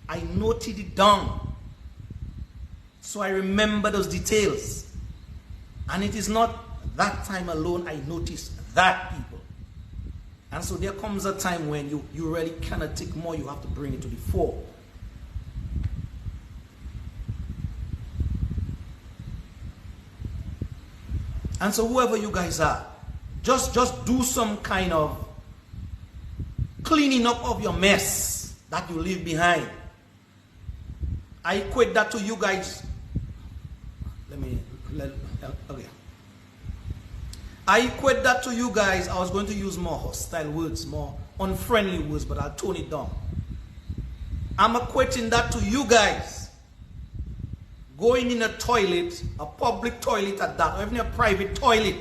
I noted it down. So I remember those details. And it is not that time alone I noticed that, people. And so there comes a time when you really cannot take more, you have to bring it to the fore. And so whoever you guys are, just do some kind of cleaning up of your mess that you leave behind. I equate that to you guys. Okay. I equate that to you guys. I was going to use more hostile words, more unfriendly words, but I'll tone it down. I'm equating that to you guys going in a toilet, a public toilet at that, or even a private toilet,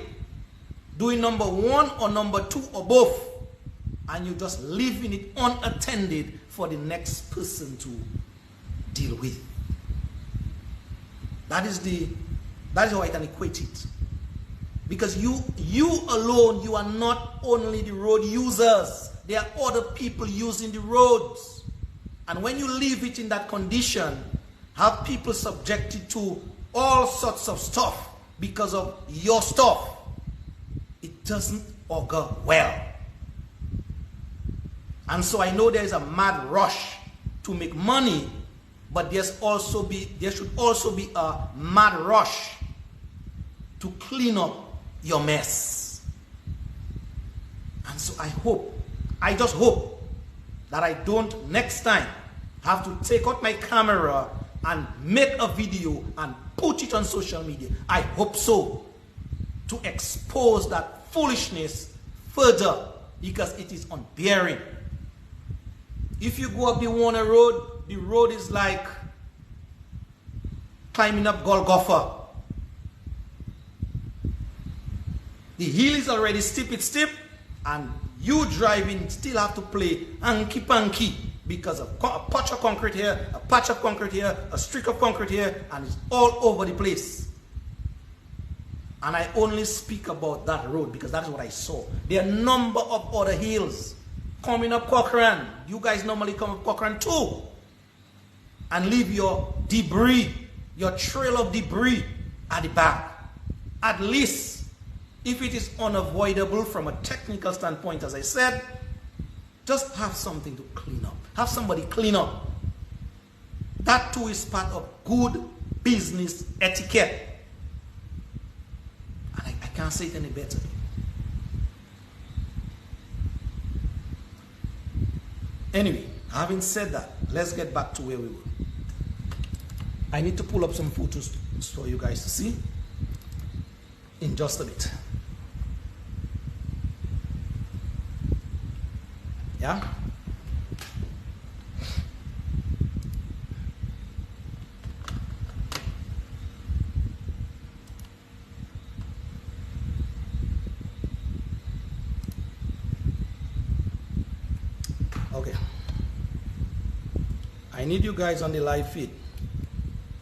doing number one or number two or both, and you just leaving it unattended for the next person to deal with. That is how I can equate it. Because you alone, you are not only the road users. There are other people using the roads. And when you leave it in that condition, have people subjected to all sorts of stuff because of your stuff, it doesn't augur well. And so I know there is a mad rush to make money, but there should also be a mad rush to clean up your mess. And so I just hope that I don't next time have to take out my camera and make a video and put it on social media. I hope so, to expose that foolishness further, because it is unbearing. If you go up the Warner Road, the road is like climbing up Golgotha. The hill is already steep, it's steep, and you driving still have to play hanky-panky because of a patch of concrete here, a patch of concrete here, a streak of concrete here, and it's all over the place. And I only speak about that road because that is what I saw. There are a number of other hills coming up Cochrane. You guys normally come up Cochrane too. And leave your debris, your trail of debris at the back. At least, if it is unavoidable from a technical standpoint, as I said, just have something to clean up. Have somebody clean up. That too is part of good business etiquette. And I can't say it any better. Anyway, having said that, let's get back to where we were. I need to pull up some photos for you guys to see in just a bit. Yeah? Okay. I need you guys on the live feed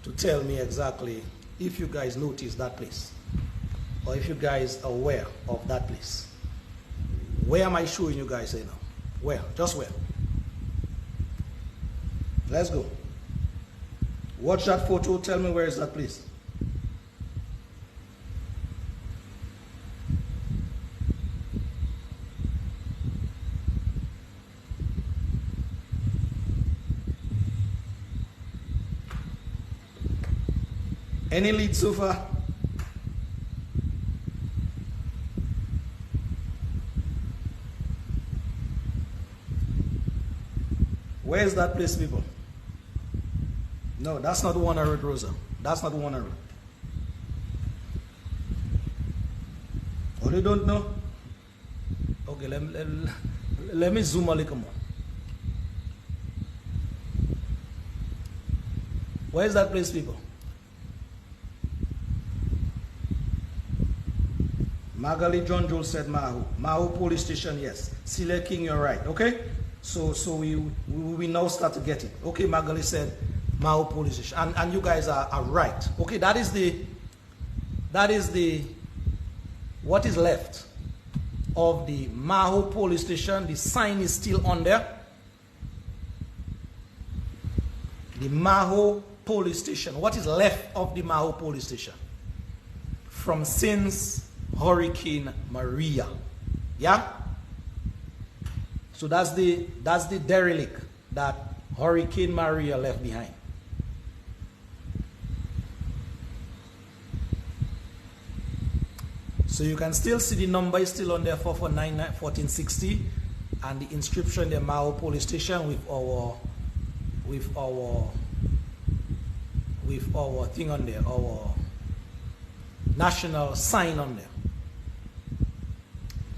to tell me exactly if you guys notice that place or if you guys are aware of that place. Where am I showing you guys right now? Where? Just where? Let's go. Watch that photo. Tell me where is that place. Any leads so far? Where is that place, people? No, that's not the one I wrote, Rosa. That's not the one I wrote. Oh, you don't know? Okay, let me zoom a little more. Where is that place, people? Magali John Joel said Maho. Maho police station, yes. Sile King, you're right. Okay? So we now start to get it. Okay, Magali said Maho police station. And you guys are right. Okay, that is the what is left of the Maho police station. The sign is still on there. The Maho police station. What is left of the Maho police station? From since Hurricane Maria. Yeah? So that's the derelict that Hurricane Maria left behind. So you can still see the number is still on there, 449-1460, and the inscription, the Maho police station with our thing on there, our national sign on there.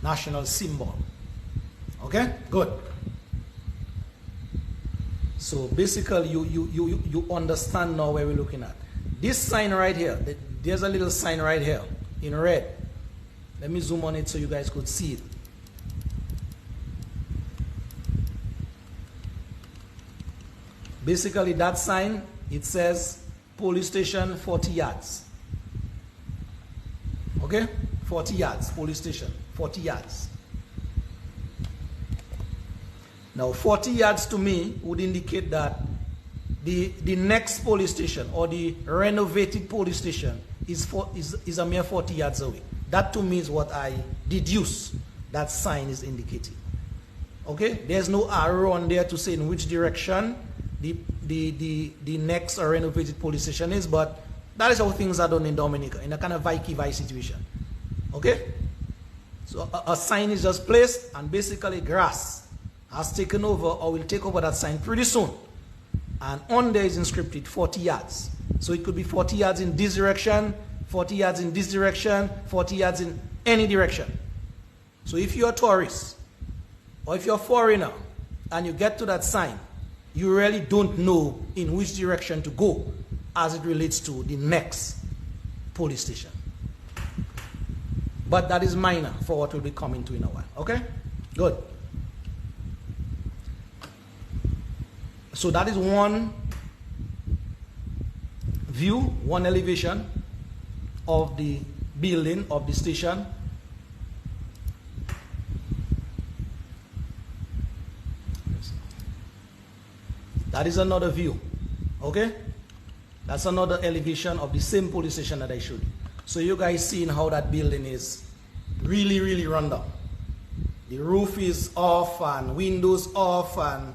National symbol. Okay, good. So basically you understand now where we're looking at. This sign right here, there's a little sign right here in red. Let me zoom on it so you guys could see it. Basically that sign, it says police station 40 yards. Okay, 40 yards, police station, 40 yards. Now 40 yards to me would indicate that the next police station or the renovated police station is a mere 40 yards away. That to me is what I deduce that sign is indicating. Okay, there's no arrow on there to say in which direction the next or renovated police station is, but that is how things are done in Dominica, in a kind of vice situation. Okay? So a sign is just placed, and basically grass has taken over or will take over that sign pretty soon. And on there is inscripted 40 yards. So it could be 40 yards in this direction, 40 yards in this direction, 40 yards in any direction. So if you're a tourist, or if you're a foreigner, and you get to that sign, you really don't know in which direction to go as it relates to the next police station. But that is minor for what will be coming to in a while. Okay? Good. So that is one view, one elevation of the building of the station. That is another view. Okay? That's another elevation of the same police station that I showed you. So you guys seeing how that building is really, really run down. The roof is off and windows off and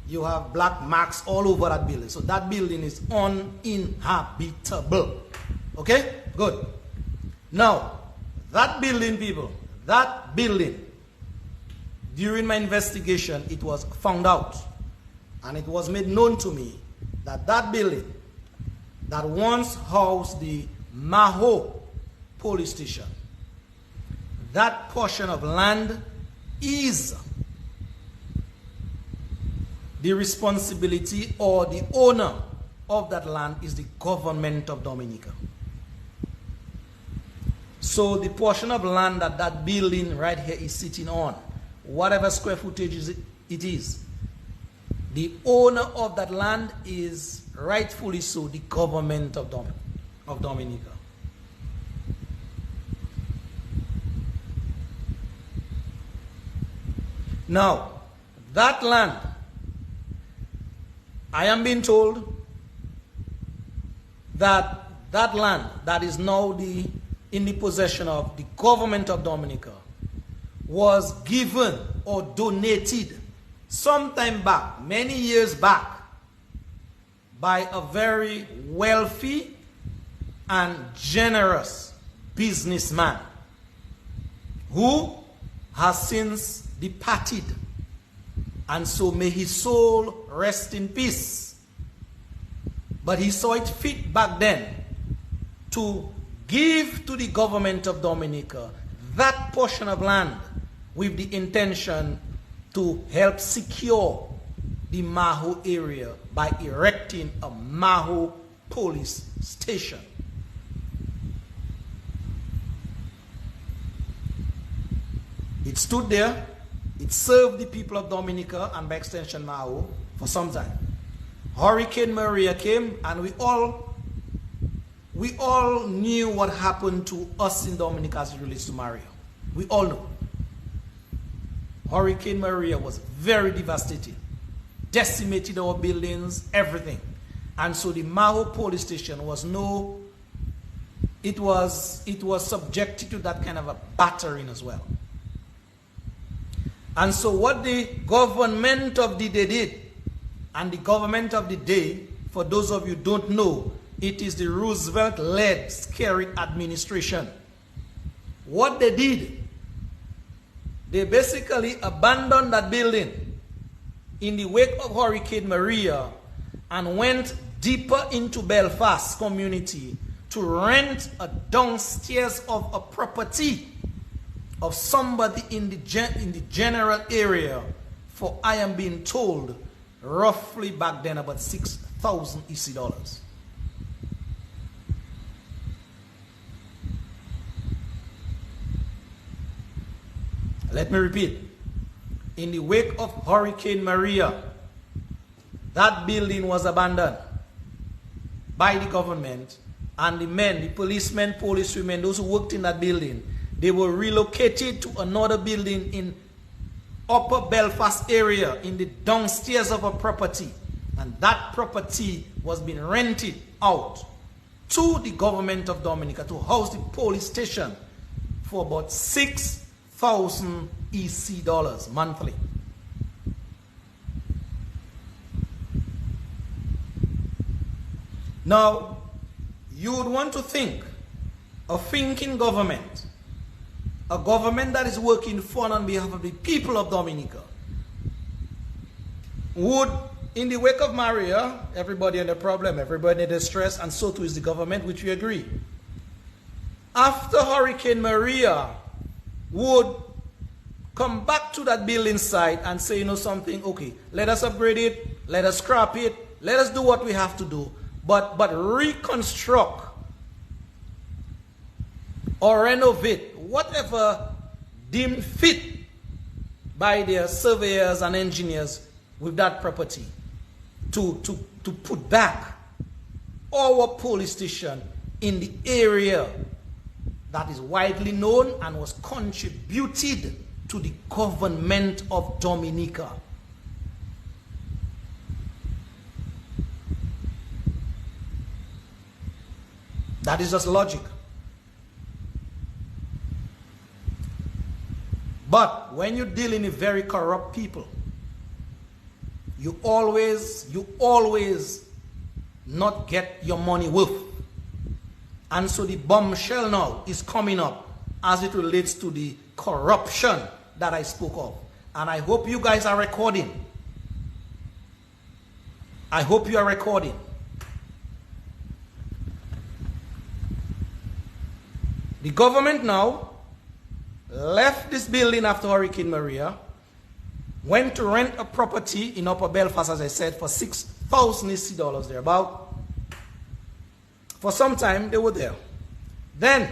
you have black marks all over that building. So that building is uninhabitable. Okay? Good. Now, that building, people, that building, during my investigation, it was found out and it was made known to me that that building that once housed the Maho police station, that portion of land is the responsibility, or the owner of that land is the government of Dominica. So the portion of land that that building right here is sitting on, whatever square footage it is, the owner of that land is rightfully so the government of Dominica. Now, that land, I am being told that that land that is now in the possession of the government of Dominica was given or donated sometime back, many years back, by a very wealthy and generous businessman who has since departed, and so may his soul rest in peace. But he saw it fit back then to give to the government of Dominica that portion of land with the intention to help secure the Maho area by erecting a Maho police station. It stood there. It served the people of Dominica and by extension Maho for some time. Hurricane Maria came and we all knew what happened to us in Dominica as it relates to Maria. We all know. Hurricane Maria was very devastating. Decimated our buildings, everything. And so the Maho police station was subjected to that kind of a battering as well. And so what the government of the day did, and the government of the day, for those of you who don't know, it is the Roosevelt-led scary administration. What they did, they basically abandoned that building in the wake of Hurricane Maria and went deeper into Belfast community to rent a downstairs of a property of somebody in the general area for, I am being told, roughly back then about 6,000 EC dollars. Let me repeat. In the wake of Hurricane Maria, that building was abandoned by the government, and the men, the policemen, policewomen, those who worked in that building, they were relocated to another building in Upper Belfast area in the downstairs of a property. And that property was being rented out to the government of Dominica to house the police station for about 6,000 EC dollars monthly. Now, you would want to think a thinking government, a government that is working for and on behalf of the people of Dominica, would, in the wake of Maria, everybody in the problem, everybody in distress, and so too is the government, which we agree. After Hurricane Maria, would come back to that building site and say, you know something, okay, let us upgrade it, let us scrap it, let us do what we have to do, but reconstruct or renovate whatever deemed fit by their surveyors and engineers with that property to put back our police station in the area that is widely known and was contributed to the government of Dominica. That is just logic. But when you're dealing with very corrupt people, you always not get your money worth. And so the bombshell now is coming up as it relates to the corruption that I spoke of. And I hope you guys are recording. I hope you are recording. The government now left this building after Hurricane Maria, went to rent a property in Upper Belfast, as I said, for $6,000 thereabout. For some time, they were there. Then,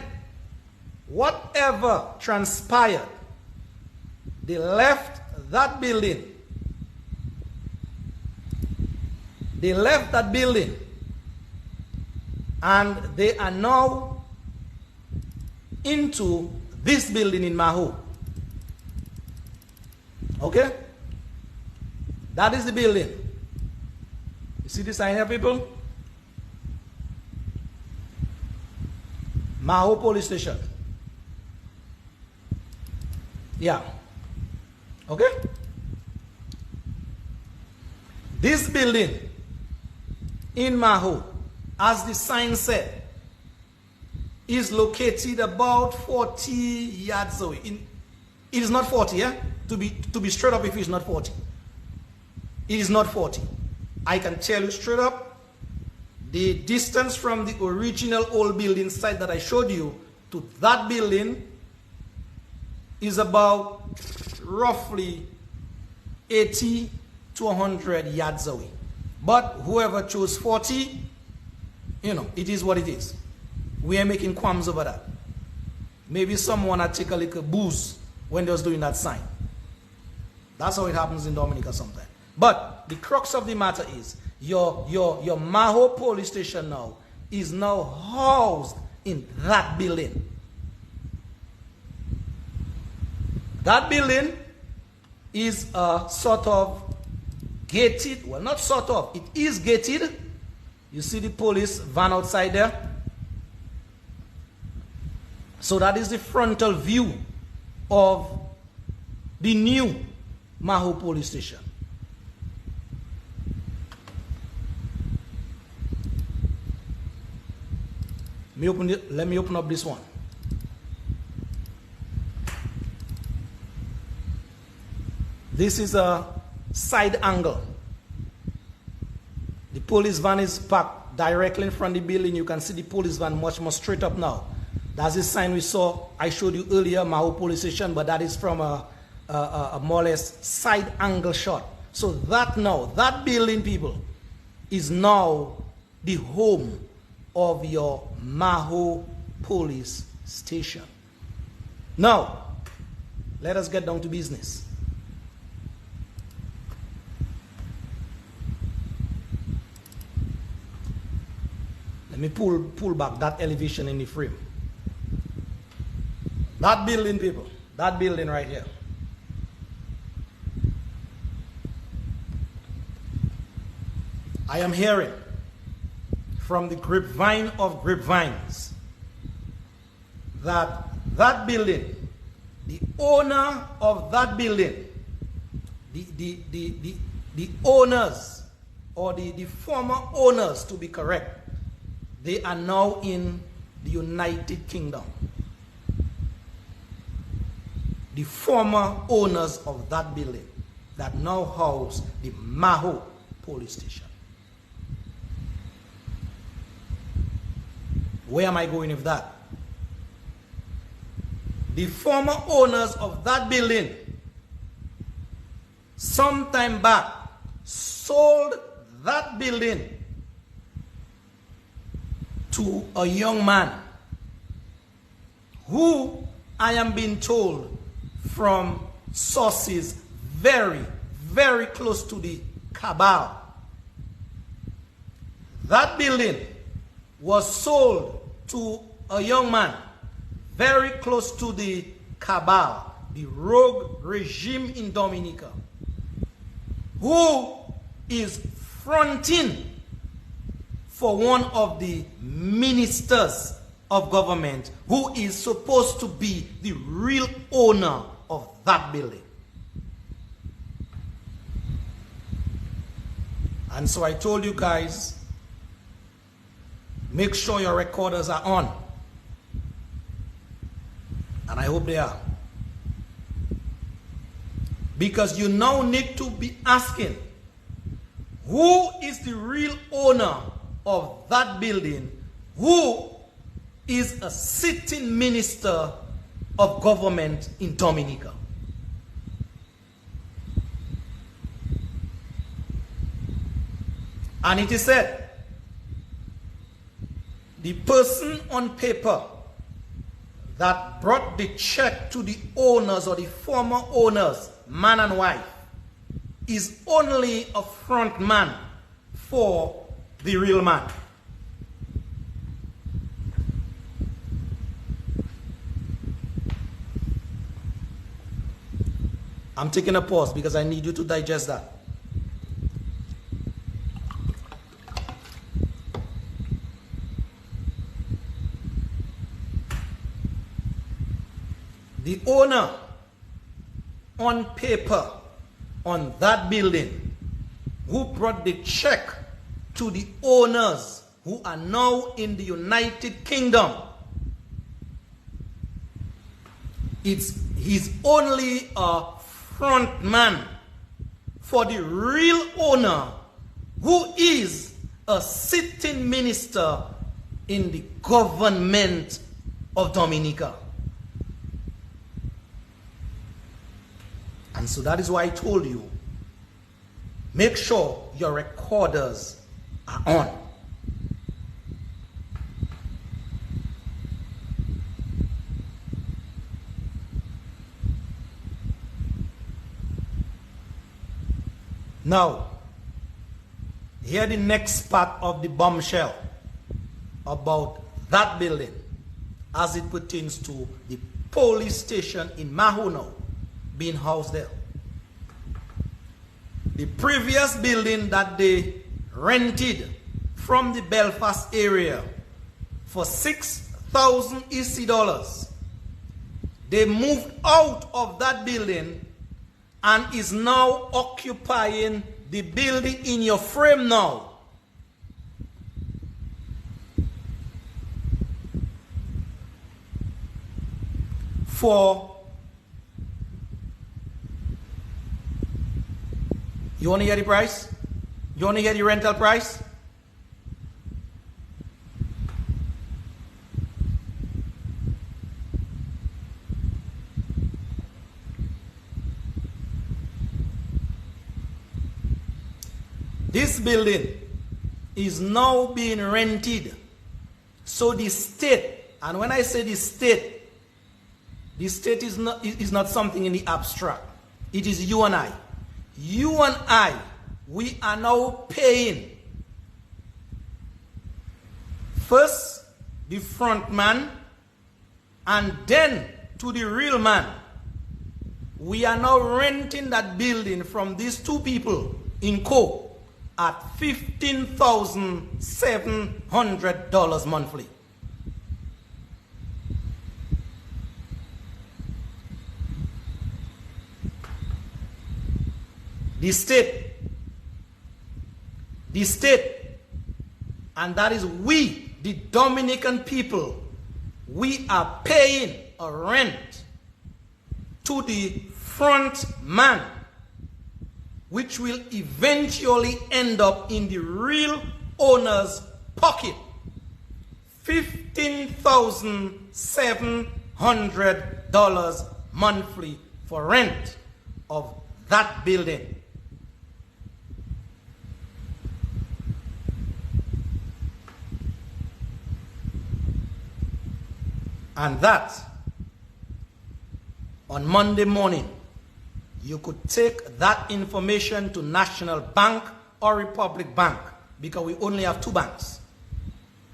whatever transpired, they left that building. They left that building, and they are now into this building in Maho. Okay? That is the building. You see the sign here, people? Maho police station. Yeah. Okay? This building in Maho, as the sign said, is located about 40 yards away. It is not 40, yeah? To be straight up, if it is not 40. It is not 40. I can tell you straight up, the distance from the original old building site that I showed you to that building is about roughly 80 to 100 yards away. But whoever chose 40, you know, it is what it is. We are making qualms over that. Maybe someone had taken a little booze when they was doing that sign. That's how it happens in Dominica sometimes. But the crux of the matter is your Maho police station now is now housed in that building. That building is a sort of gated, well, not sort of, it is gated. You see the police van outside there? So that is the frontal view of the new Maho police station. Let me open up this one. This is a side angle. The police van is parked directly in front of the building. You can see the police van much more straight up now. That's the sign we saw, I showed you earlier, Maho police station, but that is from a more or less side angle shot. So that now, that building, people, is now the home of your Maho police station. Now, let us get down to business. Let me pull back that elevation in the frame. That building, people, that building right here. I am hearing from the grapevine of grapevines that that building, the owner of that building, the owners, or the former owners, to be correct, they are now in the United Kingdom. The former owners of that building that now house the Maho police station. Where am I going with that? The former owners of that building some time back sold that building to a young man who I am being told from sources very, very close to the cabal, that building was sold to a young man very close to the cabal, the rogue regime in Dominica, who is fronting for one of the ministers of government who is supposed to be the real owner of that building. And so I told you guys, make sure your recorders are on. And I hope they are. Because you now need to be asking, who is the real owner of that building? Who is a sitting minister of government in Dominica? And it is said, the person on paper that brought the check to the owners or the former owners, man and wife, is only a front man for the real man. I'm taking a pause because I need you to digest that. The owner on paper on that building who brought the check to the owners who are now in the United Kingdom, he's only a front man for the real owner who is a sitting minister in the government of Dominica. And so that is why I told you, make sure your recorders are on. Now, hear the next part of the bombshell about that building as it pertains to the police station in Maho now being housed there. The previous building that they rented from the Belfast area for 6,000 EC dollars, they moved out of that building and is now occupying the building in your frame now. You want to hear the price? You want to hear the rental price? This building is now being rented. So the state, and when I say the state is not something in the abstract. It is you and I. You and I, we are now paying first the front man and then to the real man. We are now renting that building from these two people in co at $15,700 monthly. The state, and that is we, the Dominican people, we are paying a rent to the front man, which will eventually end up in the real owner's pocket. $15,700 monthly for rent of that building. And that on Monday morning, you could take that information to National Bank or Republic Bank, because we only have 2 banks,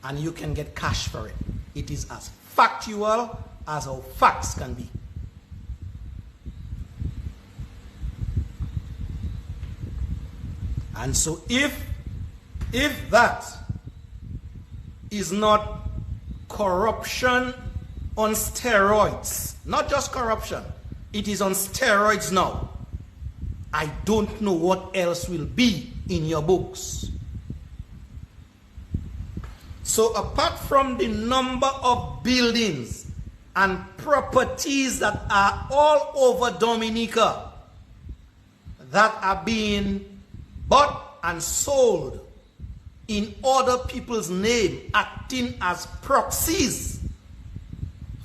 and you can get cash for it. It is as factual as how facts can be. And so if that is not corruption on steroids, not just corruption, it is on steroids now, I don't know what else will be in your books. So apart from the number of buildings and properties that are all over Dominica that are being bought and sold in other people's name, acting as proxies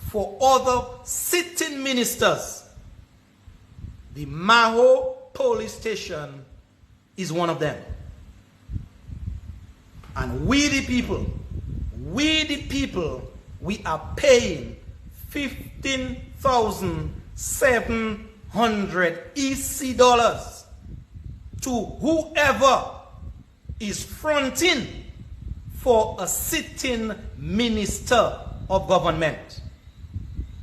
for other sitting ministers, the Maho police station is one of them. And we the people, we are paying 15,700 EC dollars to whoever is fronting for a sitting minister of government.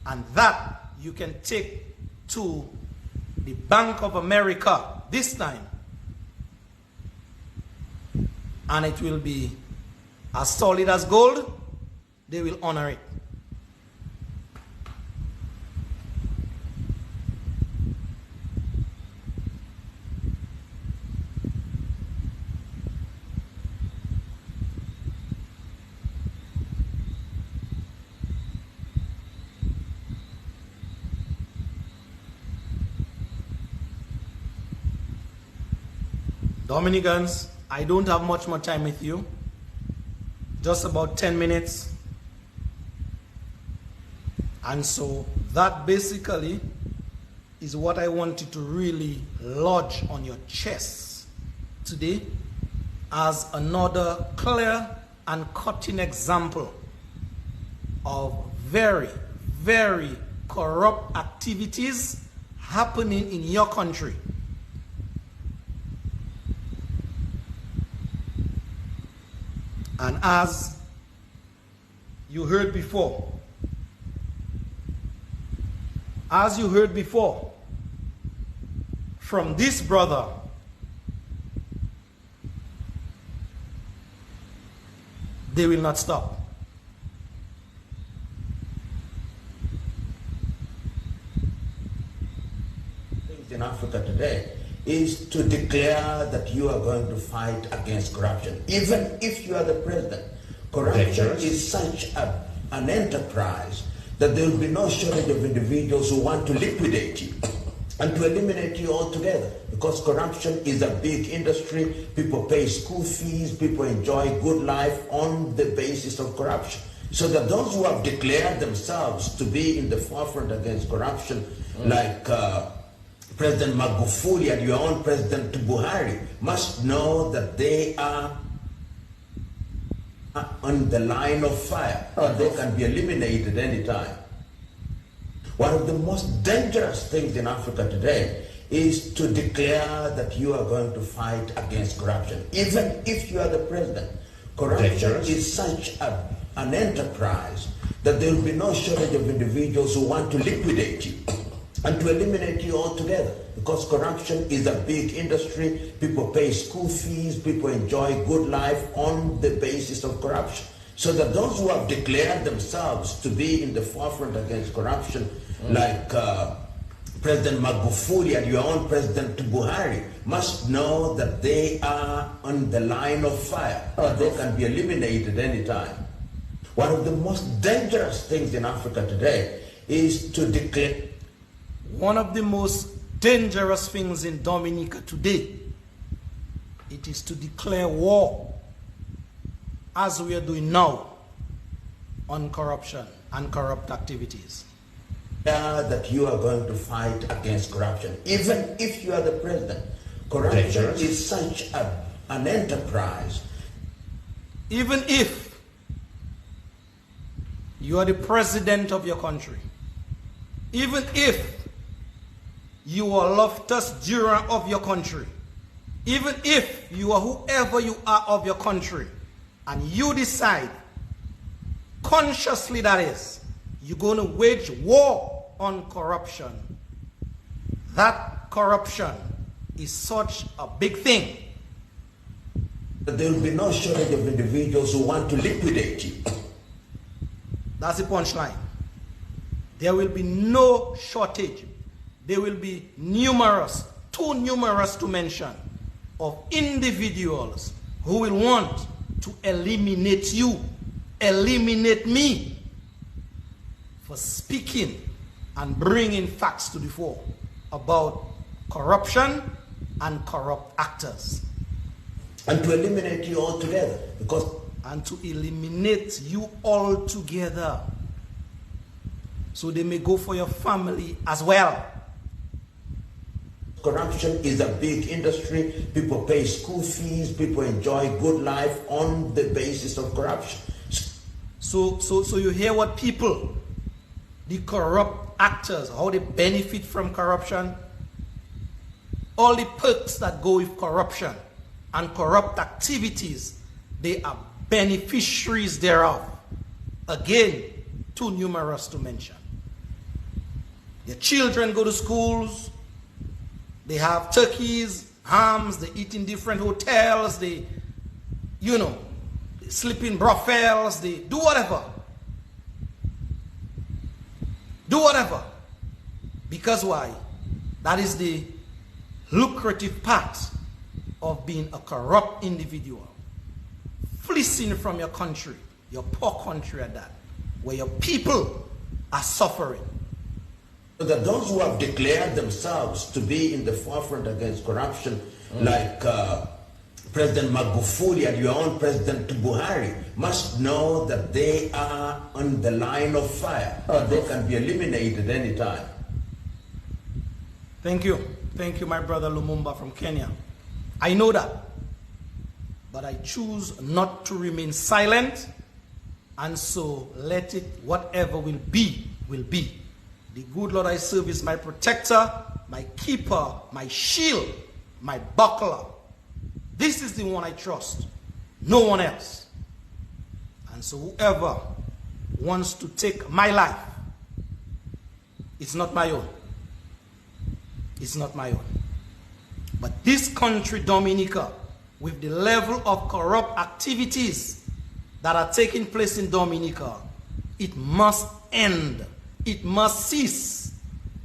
And that you can take to the Bank of America this time, and it will be as solid as gold. They will honor it. Dominicans, I don't have much more time with you. Just about 10 minutes. And so that basically is what I wanted to really lodge on your chest today as another clear and cutting example of very, very corrupt activities happening in your country. And as you heard before, from this brother, they will not stop. Things in Africa today is to declare that you are going to fight against corruption. Even if you are the president, corruption is such an enterprise that there will be no shortage of individuals who want to liquidate you and to eliminate you altogether. Because corruption is a big industry. People pay school fees, people enjoy good life on the basis of corruption. So that those who have declared themselves to be in the forefront against corruption, like President Magufuli and your own President Buhari, must know that they are on the line of fire, or they can be eliminated anytime. One of the most dangerous things in Africa today is to declare that you are going to fight against corruption. Even if you are the president, corruption is such an enterprise that there will be no shortage of individuals who want to liquidate you and to eliminate you altogether. Because corruption is a big industry. People pay school fees, people enjoy good life on the basis of corruption. So that those who have declared themselves to be in the forefront against corruption, like President Magufuli and your own President Buhari, must know that they are on the line of fire, or they can be eliminated anytime. One of the most dangerous things in Africa today is to declare. One of the most dangerous things in Dominica today, it is to declare war, as we are doing now, on corruption and corrupt activities. That you are going to fight against corruption. Even if you are the president, corruption is such an enterprise. Even if you are the president of your country, even if you are Loftus Durant of your country, even if you are whoever you are of your country, and you decide, consciously that is, you're going to wage war on corruption, that corruption is such a big thing. There will be no shortage of individuals who want to liquidate you. That's the punchline. There will be no shortage. There will be numerous, too numerous to mention, of individuals who will want to eliminate you, eliminate me, for speaking and bringing facts to the fore about corruption and corrupt actors. And to eliminate you altogether. And to eliminate you altogether. So they may go for your family as well. Corruption is a big industry. People pay school fees. People enjoy good life on the basis of corruption. So you hear what people, the corrupt actors, how they benefit from corruption. All the perks that go with corruption and corrupt activities, they are beneficiaries thereof. Again, too numerous to mention. Their children go to schools, they have turkeys, hams, they eat in different hotels, they sleep in brothels, they do whatever. Do whatever. Because why? That is the lucrative part of being a corrupt individual. Fleecing from your country, your poor country at that, where your people are suffering. That those who have declared themselves to be in the forefront against corruption, like President Magufuli and your own President Buhari, must know that they are on the line of fire. They can be eliminated anytime. Thank you. Thank you, my brother Lumumba from Kenya. I know that. But I choose not to remain silent, and so let it, whatever will be, will be. The good Lord I serve is my protector, my keeper, my shield, my buckler. This is the one I trust, no one else. And so whoever wants to take my life, it's not my own. It's not my own. But this country, Dominica, with the level of corrupt activities that are taking place in Dominica, it must end. It must cease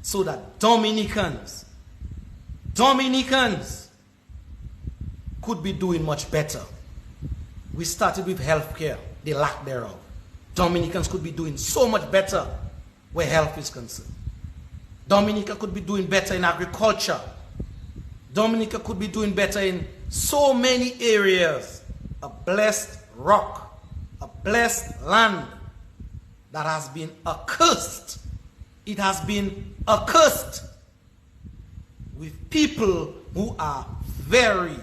so that Dominicans could be doing much better. We started with healthcare, the lack thereof. Dominicans could be doing so much better where health is concerned. Dominica could be doing better in agriculture. Dominica could be doing better in so many areas. A blessed rock, a blessed land that has been accursed. It has been accursed with people who are very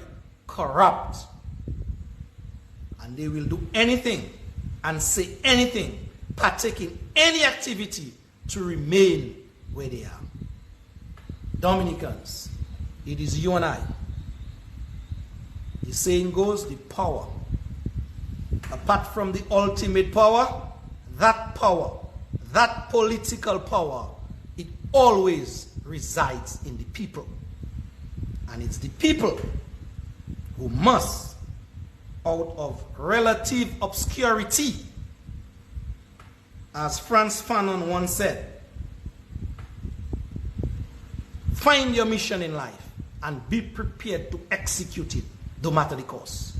corrupt. And they will do anything and say anything, partake in any activity to remain where they are. Dominicans, it is you and I. The saying goes, the power, apart from the ultimate power, that political power, it always resides in the people. And it's the people who must, out of relative obscurity, as Frantz Fanon once said, find your mission in life and be prepared to execute it, no matter the cost.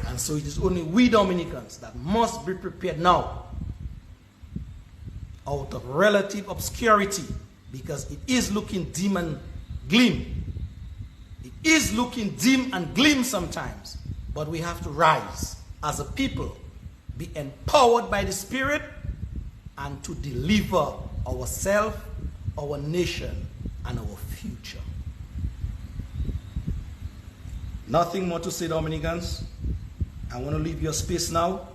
And so it is only we Dominicans that must be prepared now, out of relative obscurity, because it is looking dim and gleam. It is looking dim and gleam sometimes, but we have to rise as a people, be empowered by the Spirit, and to deliver ourselves, our nation, and our future. Nothing more to say, Dominicans. I want to leave your space now,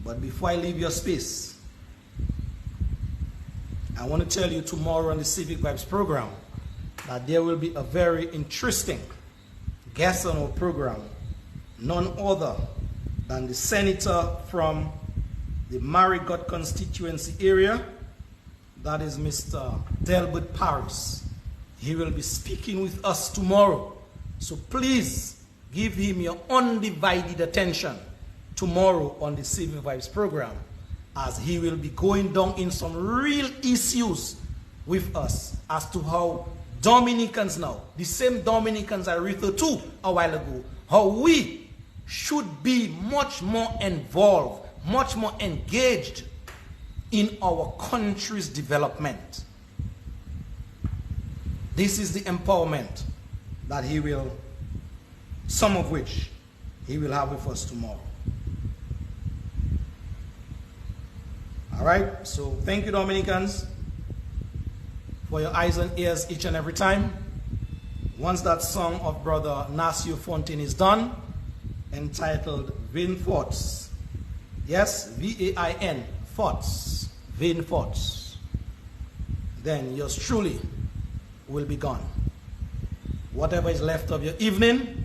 but before I leave your space, I want to tell you tomorrow on the Civic Vibes program that there will be a very interesting guest on our program, none other than the senator from the Marigot constituency area, that is Mr. Delbert Paris. He will be speaking with us tomorrow. So please give him your undivided attention tomorrow on the Civic Vibes program, as he will be going down in some real issues with us as to how Dominicans now, the same Dominicans I referred to a while ago, how we should be much more involved, much more engaged in our country's development. This is the empowerment that he will, some of which he will have with us tomorrow. All right, so thank you, Dominicans, for your eyes and ears each and every time. Once that song of Brother Nasio Fontaine is done, entitled Vain Thoughts, yes, V-A-I-N, thoughts, vain thoughts, then yours truly will be gone. Whatever is left of your evening,